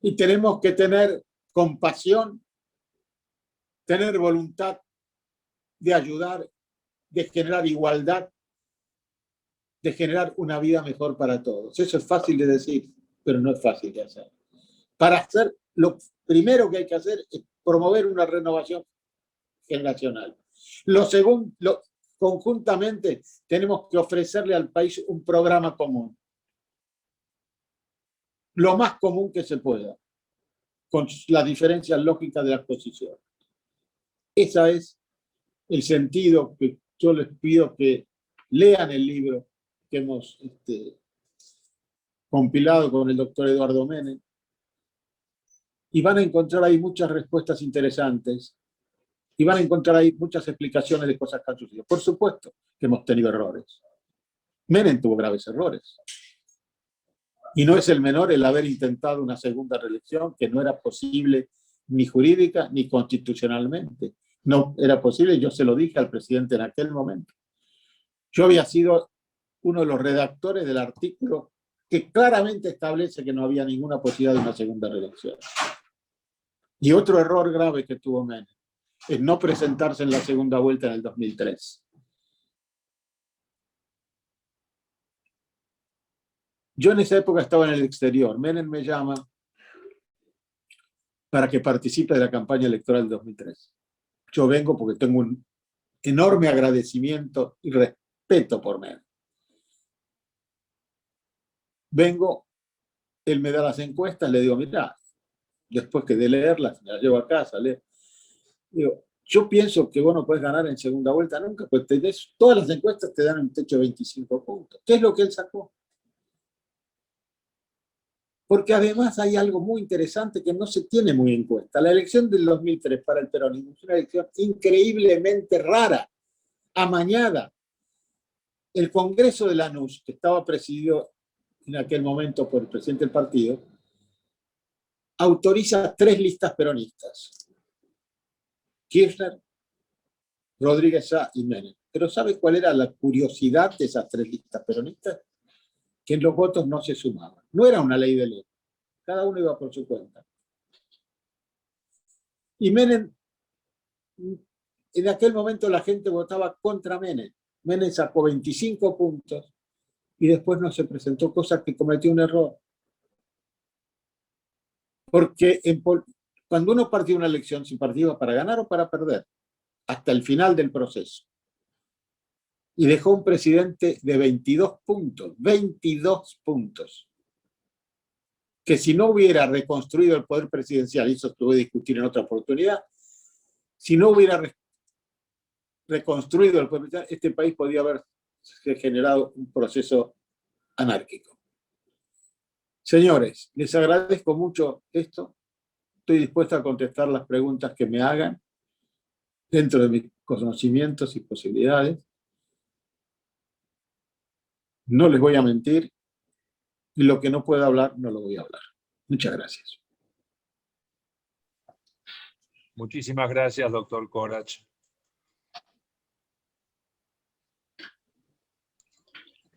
Speaker 5: Y tenemos que tener compasión, tener voluntad de ayudar, de generar igualdad, de generar una vida mejor para todos. Eso es fácil de decir, pero no es fácil de hacer. Para hacer, lo primero que hay que hacer es promover una renovación generacional. Lo segundo, conjuntamente tenemos que ofrecerle al país un programa común. Lo más común que se pueda, con las diferencias lógicas de las posiciones. Ese es el sentido que yo les pido que lean el libro que hemos compilado con el doctor Eduardo Menem, y van a encontrar ahí muchas respuestas interesantes, y van a encontrar ahí muchas explicaciones de cosas que han sucedido. Por supuesto que hemos tenido errores. Menem tuvo graves errores. Y no es el menor el haber intentado una segunda reelección que no era posible ni jurídica ni constitucionalmente. No era posible, yo se lo dije al presidente en aquel momento. Yo había sido uno de los redactores del artículo que claramente establece que no había ninguna posibilidad de una segunda reelección. Y otro error grave que tuvo Menem es no presentarse en la segunda vuelta en el 2003. Yo en esa época estaba en el exterior. Menem me llama para que participe de la campaña electoral del 2003. Yo vengo porque tengo un enorme agradecimiento y respeto por Menem. Vengo, él me da las encuestas, le digo, mira, después que de leerlas, me las llevo a casa, leo. Digo, yo pienso que vos no podés ganar en segunda vuelta nunca, pues todas las encuestas te dan un techo de 25 puntos. ¿Qué es lo que él sacó? Porque además hay algo muy interesante que no se tiene muy en cuenta. La elección del 2003 para el peronismo es una elección increíblemente rara, amañada. El Congreso de Lanús, que estaba presidido en aquel momento por el presidente del partido, autoriza 3 listas peronistas: Kirchner, Rodríguez Sá y Menem. Pero ¿sabe cuál era la curiosidad de esas 3 listas peronistas? Que los votos no se sumaban. No era una ley de ley. Cada uno iba por su cuenta. Y Menem, en aquel momento la gente votaba contra Menem. Menem sacó 25 puntos y después no se presentó, cosa que cometió un error. Porque cuando uno partía una elección, se partía para ganar o para perder, hasta el final del proceso. Y dejó un presidente de 22 puntos, 22 puntos, que si no hubiera reconstruido el poder presidencial, y eso se puede discutir en otra oportunidad, si no hubiera reconstruido el poder presidencial, este país podría haber generado un proceso anárquico. Señores, les agradezco mucho esto. Estoy dispuesto a contestar las preguntas que me hagan dentro de mis conocimientos y posibilidades. No les voy a mentir, y lo que no pueda hablar, no lo voy a hablar. Muchas gracias.
Speaker 3: Muchísimas gracias, doctor Corach.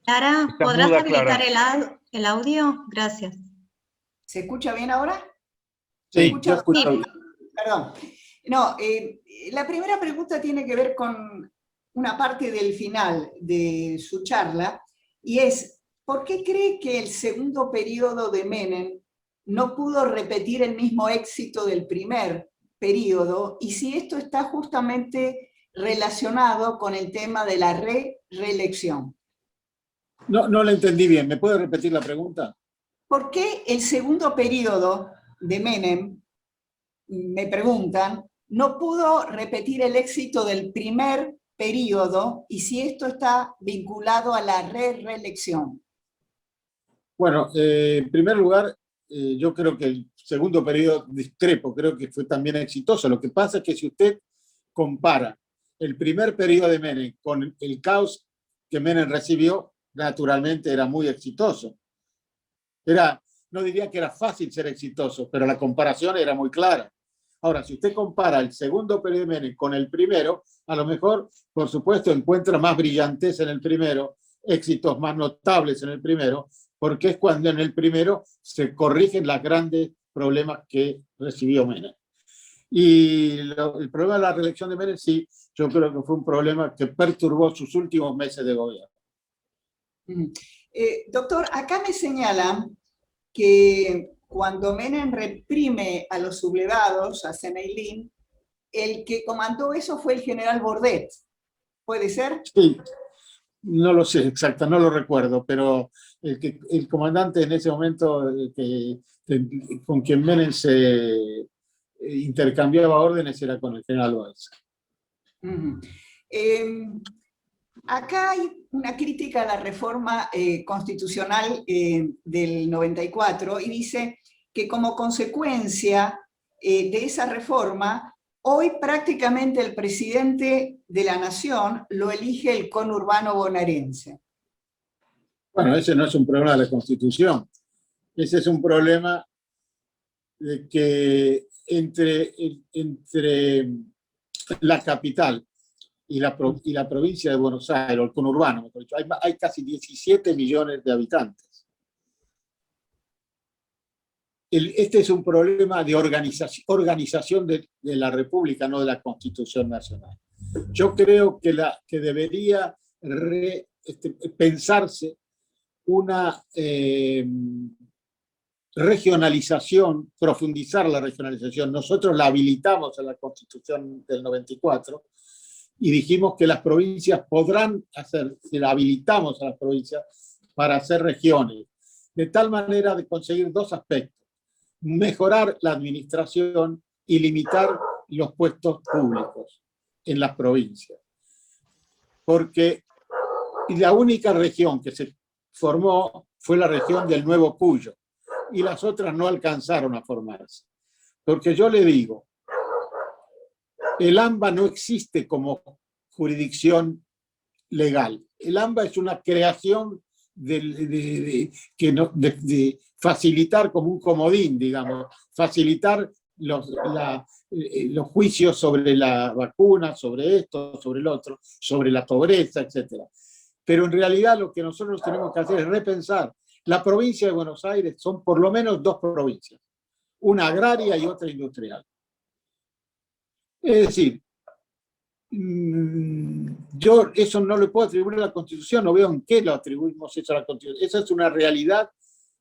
Speaker 6: Clara,
Speaker 3: Está
Speaker 6: ¿podrás
Speaker 3: muda,
Speaker 6: habilitar
Speaker 3: Clara.
Speaker 6: el audio? Gracias.
Speaker 4: ¿Se escucha bien ahora?
Speaker 5: Sí,
Speaker 4: escucha?
Speaker 5: yo escucho bien.
Speaker 4: Perdón. No, la primera pregunta tiene que ver con una parte del final de su charla, y es, ¿por qué cree que el segundo periodo de Menem no pudo repetir el mismo éxito del primer periodo? Y si esto está justamente relacionado con el tema de la reelección.
Speaker 5: No le entendí bien. ¿Me puede repetir la pregunta?
Speaker 4: ¿Por qué el segundo periodo de Menem, me preguntan, no pudo repetir el éxito del primer periodo, y si esto está vinculado a la reelección?
Speaker 5: Bueno, en primer lugar, yo creo que el segundo periodo discrepo, creo que fue también exitoso. Lo que pasa es que si usted compara el primer periodo de Menem con el caos que Menem recibió, naturalmente era muy exitoso. No diría que era fácil ser exitoso, pero la comparación era muy clara. Ahora, si usted compara el segundo periodo de Menem con el primero, a lo mejor, por supuesto, encuentra más brillantez en el primero, éxitos más notables en el primero, porque es cuando en el primero se corrigen los grandes problemas que recibió Menem. Y el problema de la reelección de Menem, sí, yo creo que fue un problema que perturbó sus últimos meses de gobierno.
Speaker 4: Doctor, acá me señalan que cuando Menem reprime a los sublevados, a Zeneilin, el que comandó eso fue el general Bordet. ¿Puede ser?
Speaker 5: Sí, no lo sé exacto, no lo recuerdo, pero el comandante en ese momento con quien Menem se intercambiaba órdenes era con el general Báez.
Speaker 4: Acá hay una crítica a la reforma constitucional del 94 y dice que como consecuencia de esa reforma, hoy prácticamente el presidente de la nación lo elige el conurbano bonaerense.
Speaker 5: Bueno, ese no es un problema de la Constitución. Ese es un problema de que entre la capital y la provincia de Buenos Aires, o el conurbano, mejor dicho, hay casi 17 millones de habitantes. Este es un problema de organización de la República, no de la Constitución Nacional. Yo creo que debería pensarse una regionalización, profundizar la regionalización. Nosotros la habilitamos en la Constitución del 94 y dijimos que las provincias podrán hacer, la habilitamos a las provincias para hacer regiones, de tal manera de conseguir dos aspectos: mejorar la administración y limitar los puestos públicos en las provincias. Porque la única región que se formó fue la región del Nuevo Cuyo, y las otras no alcanzaron a formarse. Porque yo le digo, el AMBA no existe como jurisdicción legal. El AMBA es una creación de facilitar como un comodín, digamos, facilitar los juicios sobre la vacuna, sobre esto, sobre el otro, sobre la pobreza, etc. Pero en realidad lo que nosotros tenemos que hacer es repensar. La provincia de Buenos Aires son por lo menos dos provincias, una agraria y otra industrial. Es decir, yo eso no le puedo atribuir a la Constitución, no veo en qué lo atribuimos eso a la Constitución. Esa es una realidad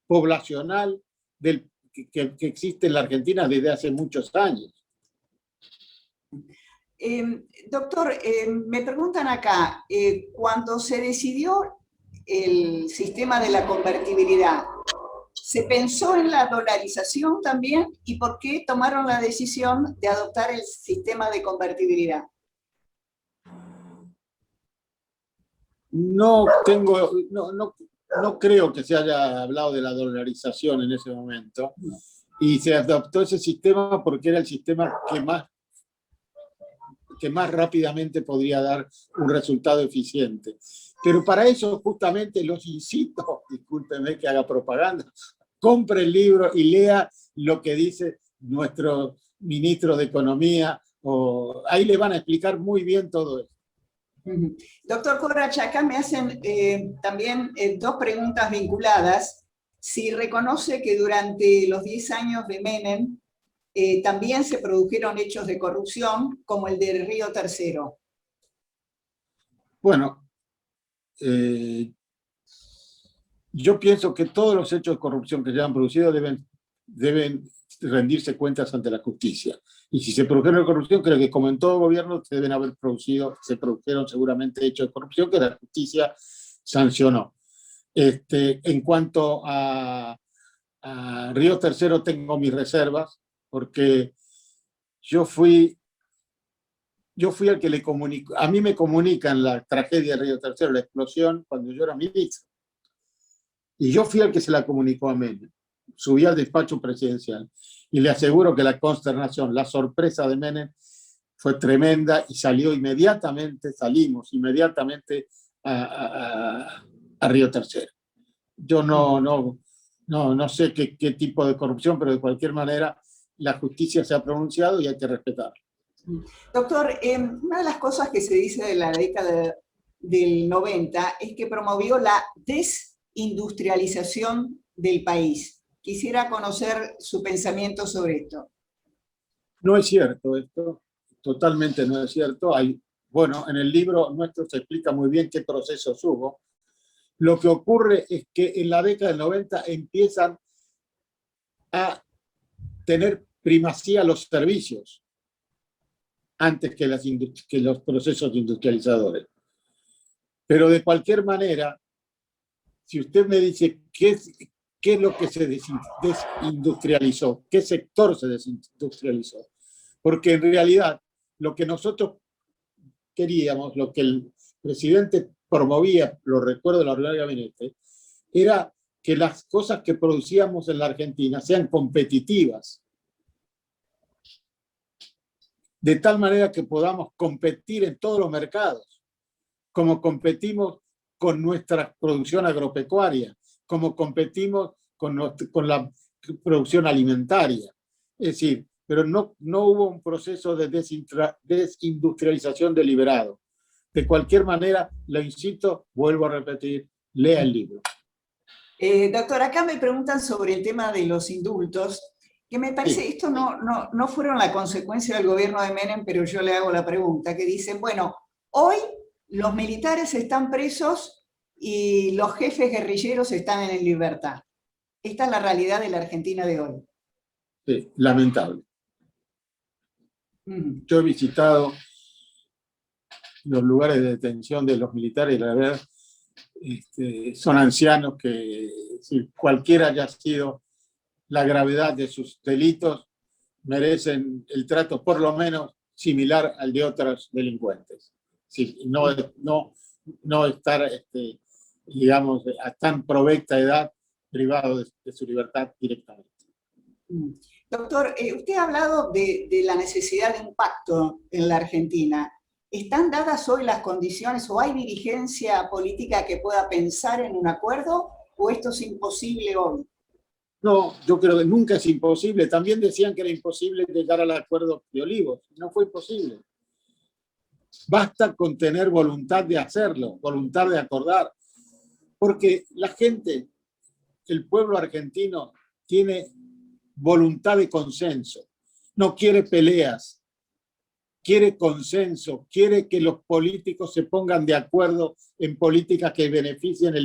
Speaker 5: poblacional que existe en la Argentina desde hace muchos años.
Speaker 4: Doctor, me preguntan acá, cuando se decidió el sistema de la convertibilidad, ¿se pensó en la dolarización también? ¿Y por qué tomaron la decisión de adoptar el sistema de convertibilidad?
Speaker 5: No creo que se haya hablado de la dolarización en ese momento, y se adoptó ese sistema porque era el sistema que más rápidamente podría dar un resultado eficiente. Pero para eso justamente los incito, discúlpeme que haga propaganda, compre el libro y lea lo que dice nuestro ministro de Economía, ahí le van a explicar muy bien todo eso.
Speaker 4: Doctor Corach, acá me hacen también dos preguntas vinculadas. Si reconoce que durante los 10 años de Menem también se produjeron hechos de corrupción, como el de Río Tercero.
Speaker 5: Bueno, yo pienso que todos los hechos de corrupción que se han producido deben rendirse cuentas ante la justicia. Y si se produjeron corrupción, creo que como en todo gobierno se produjeron seguramente hechos de corrupción que la justicia sancionó. En cuanto a Río Tercero tengo mis reservas, porque yo fui el que le comunicó, a mí me comunican la tragedia de Río Tercero, la explosión, cuando yo era ministro. Y yo fui el que se la comunicó a Menem. Subí al despacho presidencial y le aseguro que la consternación, la sorpresa de Menem fue tremenda y salimos inmediatamente a Río Tercero. Yo no sé qué tipo de corrupción, pero de cualquier manera la justicia se ha pronunciado y hay que respetarla.
Speaker 4: Doctor, una de las cosas que se dice de la década del 90 es que promovió la desindustrialización del país. Quisiera conocer su pensamiento sobre esto.
Speaker 5: No es cierto esto, totalmente no es cierto. Bueno, en el libro nuestro se explica muy bien qué procesos hubo. Lo que ocurre es que en la década del 90 empiezan a tener primacía los servicios antes que los procesos industrializadores. Pero de cualquier manera, si usted me dice qué es lo que se desindustrializó, qué sector se desindustrializó, porque en realidad lo que nosotros queríamos, lo que el presidente promovía, lo recuerdo de la reunión de gabinete, era que las cosas que producíamos en la Argentina sean competitivas, de tal manera que podamos competir en todos los mercados, como competimos con nuestra producción agropecuaria, como competimos con la producción alimentaria. Es decir, pero no hubo un proceso de desindustrialización deliberado. De cualquier manera, lo incito, vuelvo a repetir, lea el libro.
Speaker 4: Doctor, acá me preguntan sobre el tema de los indultos, que me parece,
Speaker 5: Sí.
Speaker 4: esto no fueron la consecuencia del gobierno de Menem, pero yo le hago la pregunta, que dicen, bueno, hoy los militares están presos y los jefes guerrilleros están en libertad. Esta es la realidad de la Argentina de hoy.
Speaker 5: Sí, lamentable. Yo he visitado los lugares de detención de los militares y la verdad son ancianos que, si cualquiera haya sido la gravedad de sus delitos, merecen el trato por lo menos similar al de otros delincuentes. Sí, no estar, digamos, a tan provecta edad privado de su libertad directamente.
Speaker 4: Doctor, usted ha hablado de la necesidad de un pacto en la Argentina. ¿Están dadas hoy las condiciones o hay dirigencia política que pueda pensar en un acuerdo o esto es imposible hoy?
Speaker 5: No, yo creo que nunca es imposible. También decían que era imposible llegar al acuerdo de Olivos. No fue imposible. Basta con tener voluntad de hacerlo, voluntad de acordar. Porque la gente, el pueblo argentino, tiene voluntad de consenso. No quiere peleas, quiere consenso, quiere que los políticos se pongan de acuerdo en políticas que beneficien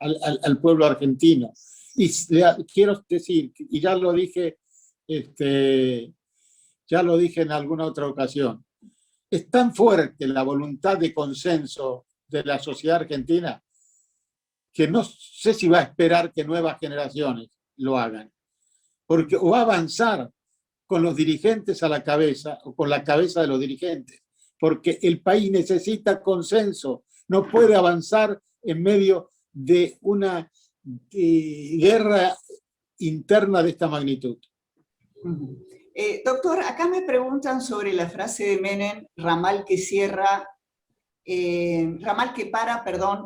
Speaker 5: al pueblo argentino. Y quiero decir, y ya lo dije en alguna otra ocasión, es tan fuerte la voluntad de consenso de la sociedad argentina que no sé si va a esperar que nuevas generaciones lo hagan. Porque o va a avanzar con los dirigentes a la cabeza o con la cabeza de los dirigentes, porque el país necesita consenso, no puede avanzar en medio de una guerra interna de esta magnitud.
Speaker 4: Doctor, acá me preguntan sobre la frase de Menem, ramal que para,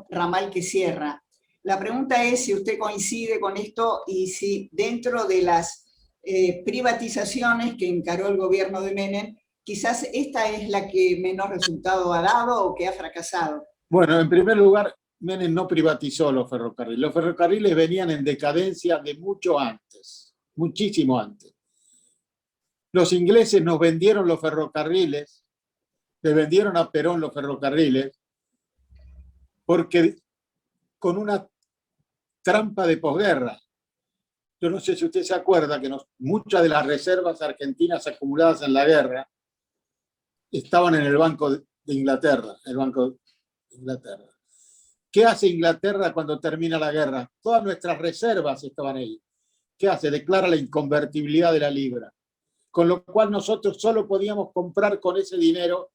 Speaker 4: ramal que cierra. La pregunta es si usted coincide con esto y si dentro de las privatizaciones que encaró el gobierno de Menem, quizás esta es la que menos resultado ha dado o que ha fracasado.
Speaker 5: Bueno, en primer lugar, Menem no privatizó los ferrocarriles. Los ferrocarriles venían en decadencia de mucho antes, muchísimo antes. Los ingleses nos vendieron los ferrocarriles, le vendieron a Perón los ferrocarriles, porque con una trampa de posguerra. Yo no sé si usted se acuerda que muchas de las reservas argentinas acumuladas en la guerra estaban en el Banco de Inglaterra, el Banco de Inglaterra. ¿Qué hace Inglaterra cuando termina la guerra? Todas nuestras reservas estaban ahí. ¿Qué hace? Declara la inconvertibilidad de la libra. Con lo cual nosotros solo podíamos comprar con ese dinero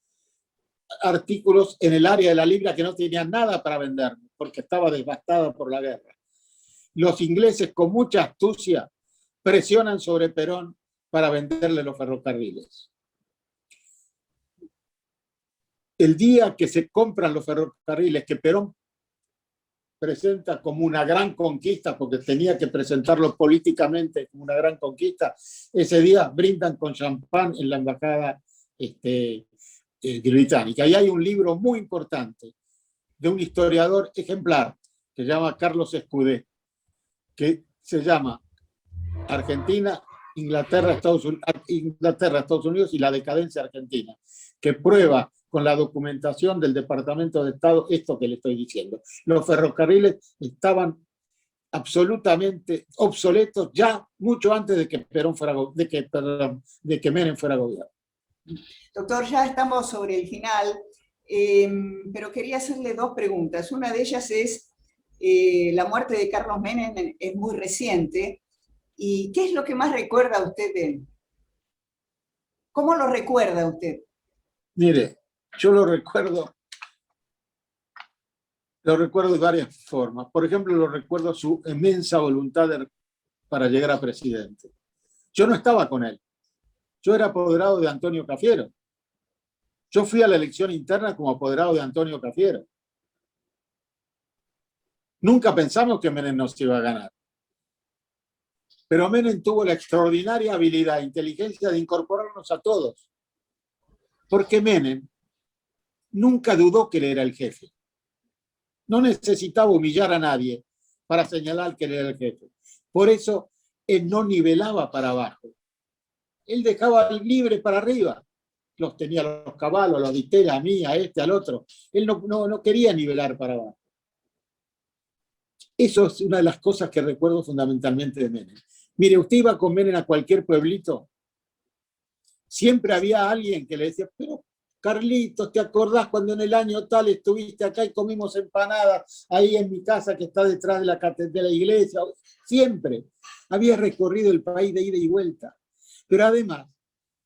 Speaker 5: artículos en el área de la libra que no tenían nada para vender, porque estaba devastada por la guerra. Los ingleses, con mucha astucia, presionan sobre Perón para venderle los ferrocarriles. El día que se compran los ferrocarriles, que Perón presenta como una gran conquista, porque tenía que presentarlo políticamente como una gran conquista, ese día brindan con champán en la embajada británica. Y hay un libro muy importante de un historiador ejemplar que se llama Carlos Escudé, que se llama Argentina, Inglaterra, Estados Unidos y la decadencia argentina, que prueba con la documentación del Departamento de Estado esto que le estoy diciendo. Los ferrocarriles estaban absolutamente obsoletos ya mucho antes de que Menem fuera gobierno.
Speaker 4: Doctor, ya estamos sobre el final, pero quería hacerle dos preguntas. Una de ellas es, la muerte de Carlos Menem es muy reciente, ¿y qué es lo que más recuerda usted de él? ¿Cómo lo recuerda usted?
Speaker 5: Mire, yo lo recuerdo de varias formas. Por ejemplo, lo recuerdo su inmensa voluntad para llegar a presidente. Yo no estaba con él. Yo era apoderado de Antonio Cafiero. Yo fui a la elección interna como apoderado de Antonio Cafiero. Nunca pensamos que Menem nos iba a ganar. Pero Menem tuvo la extraordinaria habilidad e inteligencia de incorporarnos a todos. Porque Menem nunca dudó que él era el jefe. No necesitaba humillar a nadie para señalar que él era el jefe. Por eso, él no nivelaba para abajo. Él dejaba libre para arriba. Los tenía los caballos, los distela, a mí, a este, al otro. Él no quería nivelar para abajo. Eso es una de las cosas que recuerdo fundamentalmente de Menem. Mire, usted iba con Menem a cualquier pueblito. Siempre había alguien que le decía, pero Carlitos, ¿te acordás cuando en el año tal estuviste acá y comimos empanadas ahí en mi casa que está detrás de la iglesia? Siempre. Había recorrido el país de ida y vuelta. Pero además,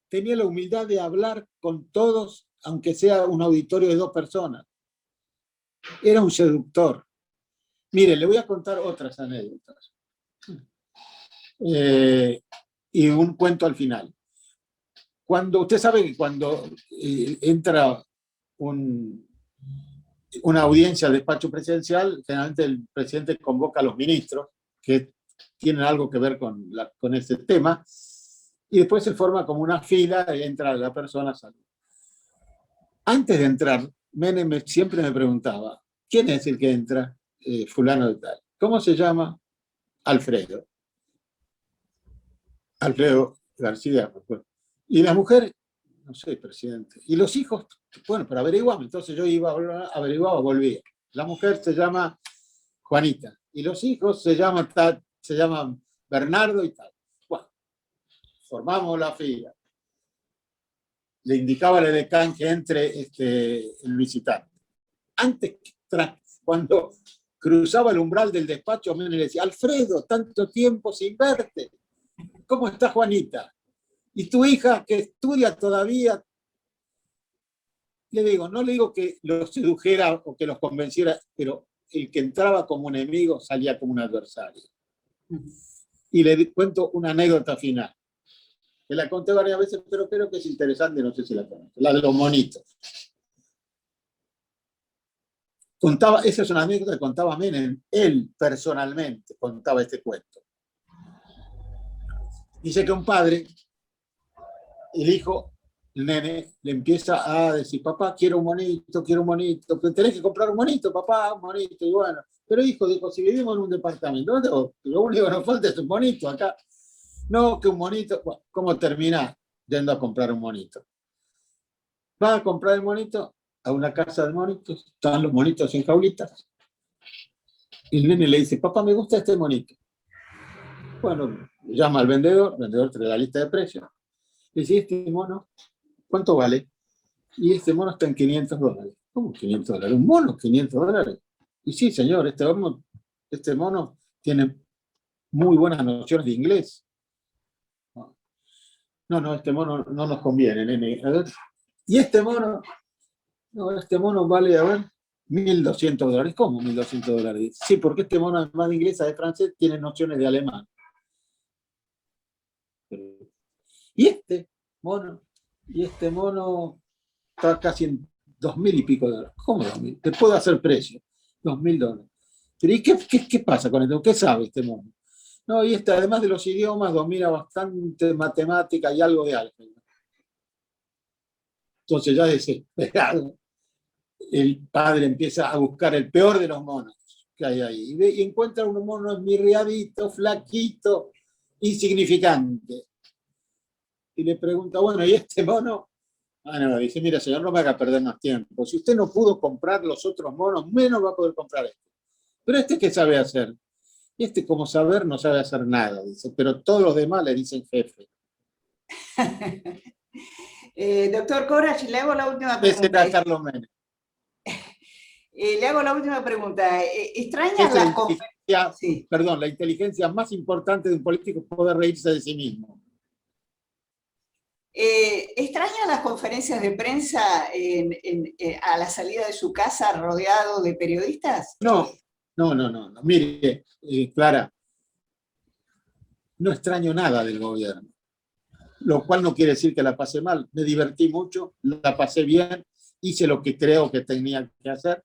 Speaker 5: tenía la humildad de hablar con todos, aunque sea un auditorio de 2 personas. Era un seductor. Mire, le voy a contar otras anécdotas. Y un cuento al final. Usted sabe que cuando entra una audiencia al despacho presidencial, generalmente el presidente convoca a los ministros que tienen algo que ver con este tema, y después se forma como una fila y entra la persona a salud. Antes de entrar, Menem siempre me preguntaba, ¿quién es el que entra? Fulano de tal. ¿Cómo se llama? Alfredo. Alfredo García. Y la mujer, no sé, presidente. Y los hijos, bueno, pero averiguamos. Entonces yo iba, averiguaba, volvía. La mujer se llama Juanita. Y los hijos se llaman Bernardo y tal. Bueno, formamos la fila. Le indicaba al edecán que entre el visitante. Antes, cuando cruzaba el umbral del despacho, me le decía, Alfredo, tanto tiempo sin verte. ¿Cómo está Juanita? ¿Y tu hija que estudia todavía? Le digo, no le digo que los sedujera o que los convenciera, pero el que entraba como un enemigo salía como un adversario. Y le cuento una anécdota final, que la conté varias veces, pero creo que es interesante, no sé si la conozco, la de los monitos. Esa es una anécdota que contaba Menem, él personalmente contaba este cuento. Dice que un padre, el hijo, el nene, le empieza a decir, papá, quiero un monito, pero tenés que comprar un monito, papá, un monito, y bueno. Pero hijo, dijo, si vivimos en un departamento, lo único que nos falta es un monito acá. No, que un monito, bueno, ¿cómo termina yendo a comprar un monito? Va a comprar el monito a una casa de monitos, están los monitos en jaulitas, y el nene le dice, papá, me gusta este monito. Bueno, llama al vendedor, el vendedor trae la lista de precios, le dice, este mono, ¿cuánto vale? Y este mono está en $500. ¿Cómo $500? ¿Un mono? $500. Y sí, señor, este mono tiene muy buenas nociones de inglés. No, este mono no nos conviene, nene. A ver. Y este mono, no, este mono vale, a ver, $1.200. ¿Cómo $1.200? Sí, porque este mono, además de inglés, de francés, tiene nociones de alemán. Y este mono está casi en $2.000 y pico. ¿Cómo 2.000? Te puedo hacer precio. $2.000. Pero ¿y qué pasa con esto? ¿Qué sabe este mono? No, y además de los idiomas, domina bastante matemática y algo de álgebra. Entonces ya desesperado, el padre empieza a buscar el peor de los monos que hay ahí. Y encuentra un mono esmirriadito, flaquito, insignificante. Y le pregunta, bueno, ¿y este mono? Ah, no, dice, mira, señor, no me haga perder más tiempo. Si usted no pudo comprar los otros monos, menos va a poder comprar este. Pero este, ¿qué sabe hacer? Y este, como saber, no sabe hacer nada, dice, pero todos los demás le dicen jefe.
Speaker 4: Doctor Corach, le hago la última
Speaker 5: Ese
Speaker 4: pregunta.
Speaker 5: era Carlos Menem.
Speaker 4: Le hago la última pregunta. ¿Extraña
Speaker 5: Es
Speaker 4: las conferencias? Sí.
Speaker 5: Perdón, la inteligencia más importante de un político es poder reírse de sí mismo.
Speaker 4: ¿Extraña las conferencias de prensa a la salida de su casa rodeado de periodistas?
Speaker 5: No. Mire, Clara, no extraño nada del gobierno, lo cual no quiere decir que la pasé mal. Me divertí mucho, la pasé bien, hice lo que creo que tenía que hacer.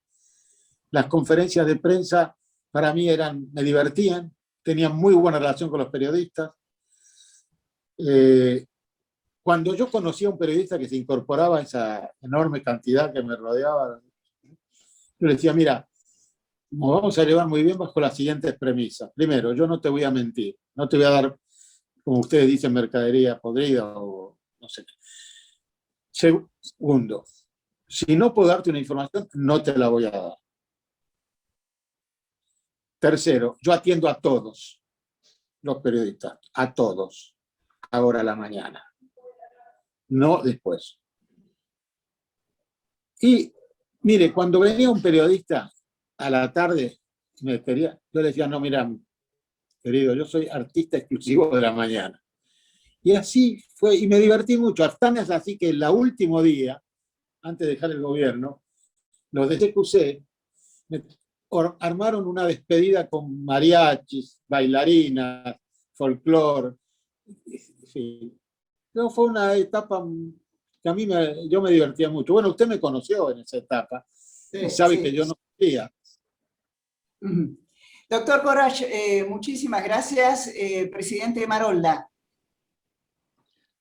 Speaker 5: Las conferencias de prensa para mí me divertían, tenían muy buena relación con los periodistas. Cuando yo conocí a un periodista que se incorporaba a esa enorme cantidad que me rodeaba, yo le decía, mira, nos vamos a llevar muy bien bajo las siguientes premisas. Primero, yo no te voy a mentir, no te voy a dar, como ustedes dicen, mercadería podrida o no sé qué. Segundo, si no puedo darte una información, no te la voy a dar. Tercero, yo atiendo a todos los periodistas, a todos, ahora a la mañana, no después. Y mire, cuando venía un periodista a la tarde, yo le decía, no, mira, querido, yo soy artista exclusivo de la mañana. Y así fue, y me divertí mucho. Tan es así que el último día, antes de dejar el gobierno, los de CQC armaron una despedida con mariachis, bailarinas, folclore. Sí. No, fue una etapa que a mí yo me divertía mucho. Bueno, usted me conoció en esa etapa y sabe que yo no quería.
Speaker 4: Doctor Corach, muchísimas gracias. Presidente Marolda.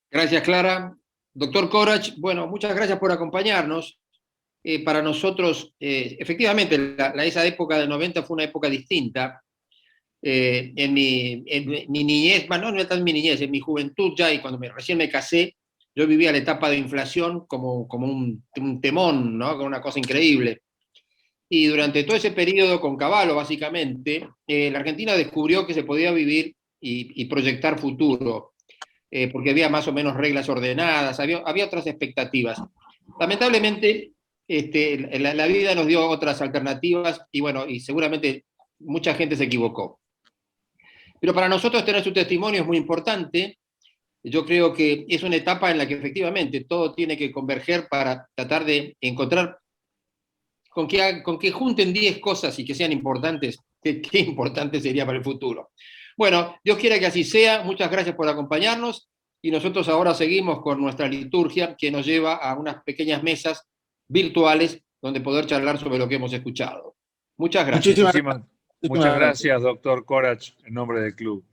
Speaker 1: Gracias, Clara. Doctor Corach, bueno, muchas gracias por acompañarnos. Para nosotros, efectivamente, esa época del 90 fue una época distinta. En mi niñez, bueno, no tan en mi niñez, en mi juventud ya, y cuando recién me casé, yo vivía la etapa de inflación como un temón, ¿no? Como una cosa increíble. Y durante todo ese periodo, con Cavallo, básicamente, la Argentina descubrió que se podía vivir y proyectar futuro, porque había más o menos reglas ordenadas, había otras expectativas. Lamentablemente, la vida nos dio otras alternativas y bueno, y seguramente mucha gente se equivocó. Pero para nosotros tener su testimonio es muy importante. Yo creo que es una etapa en la que efectivamente todo tiene que converger para tratar de encontrar con que junten 10 cosas y que sean importantes, qué importante sería para el futuro. Bueno, Dios quiera que así sea. Muchas gracias por acompañarnos y nosotros ahora seguimos con nuestra liturgia que nos lleva a unas pequeñas mesas virtuales donde poder charlar sobre lo que hemos escuchado. Muchas gracias.
Speaker 3: Muchas gracias, doctor Corach, en nombre del club.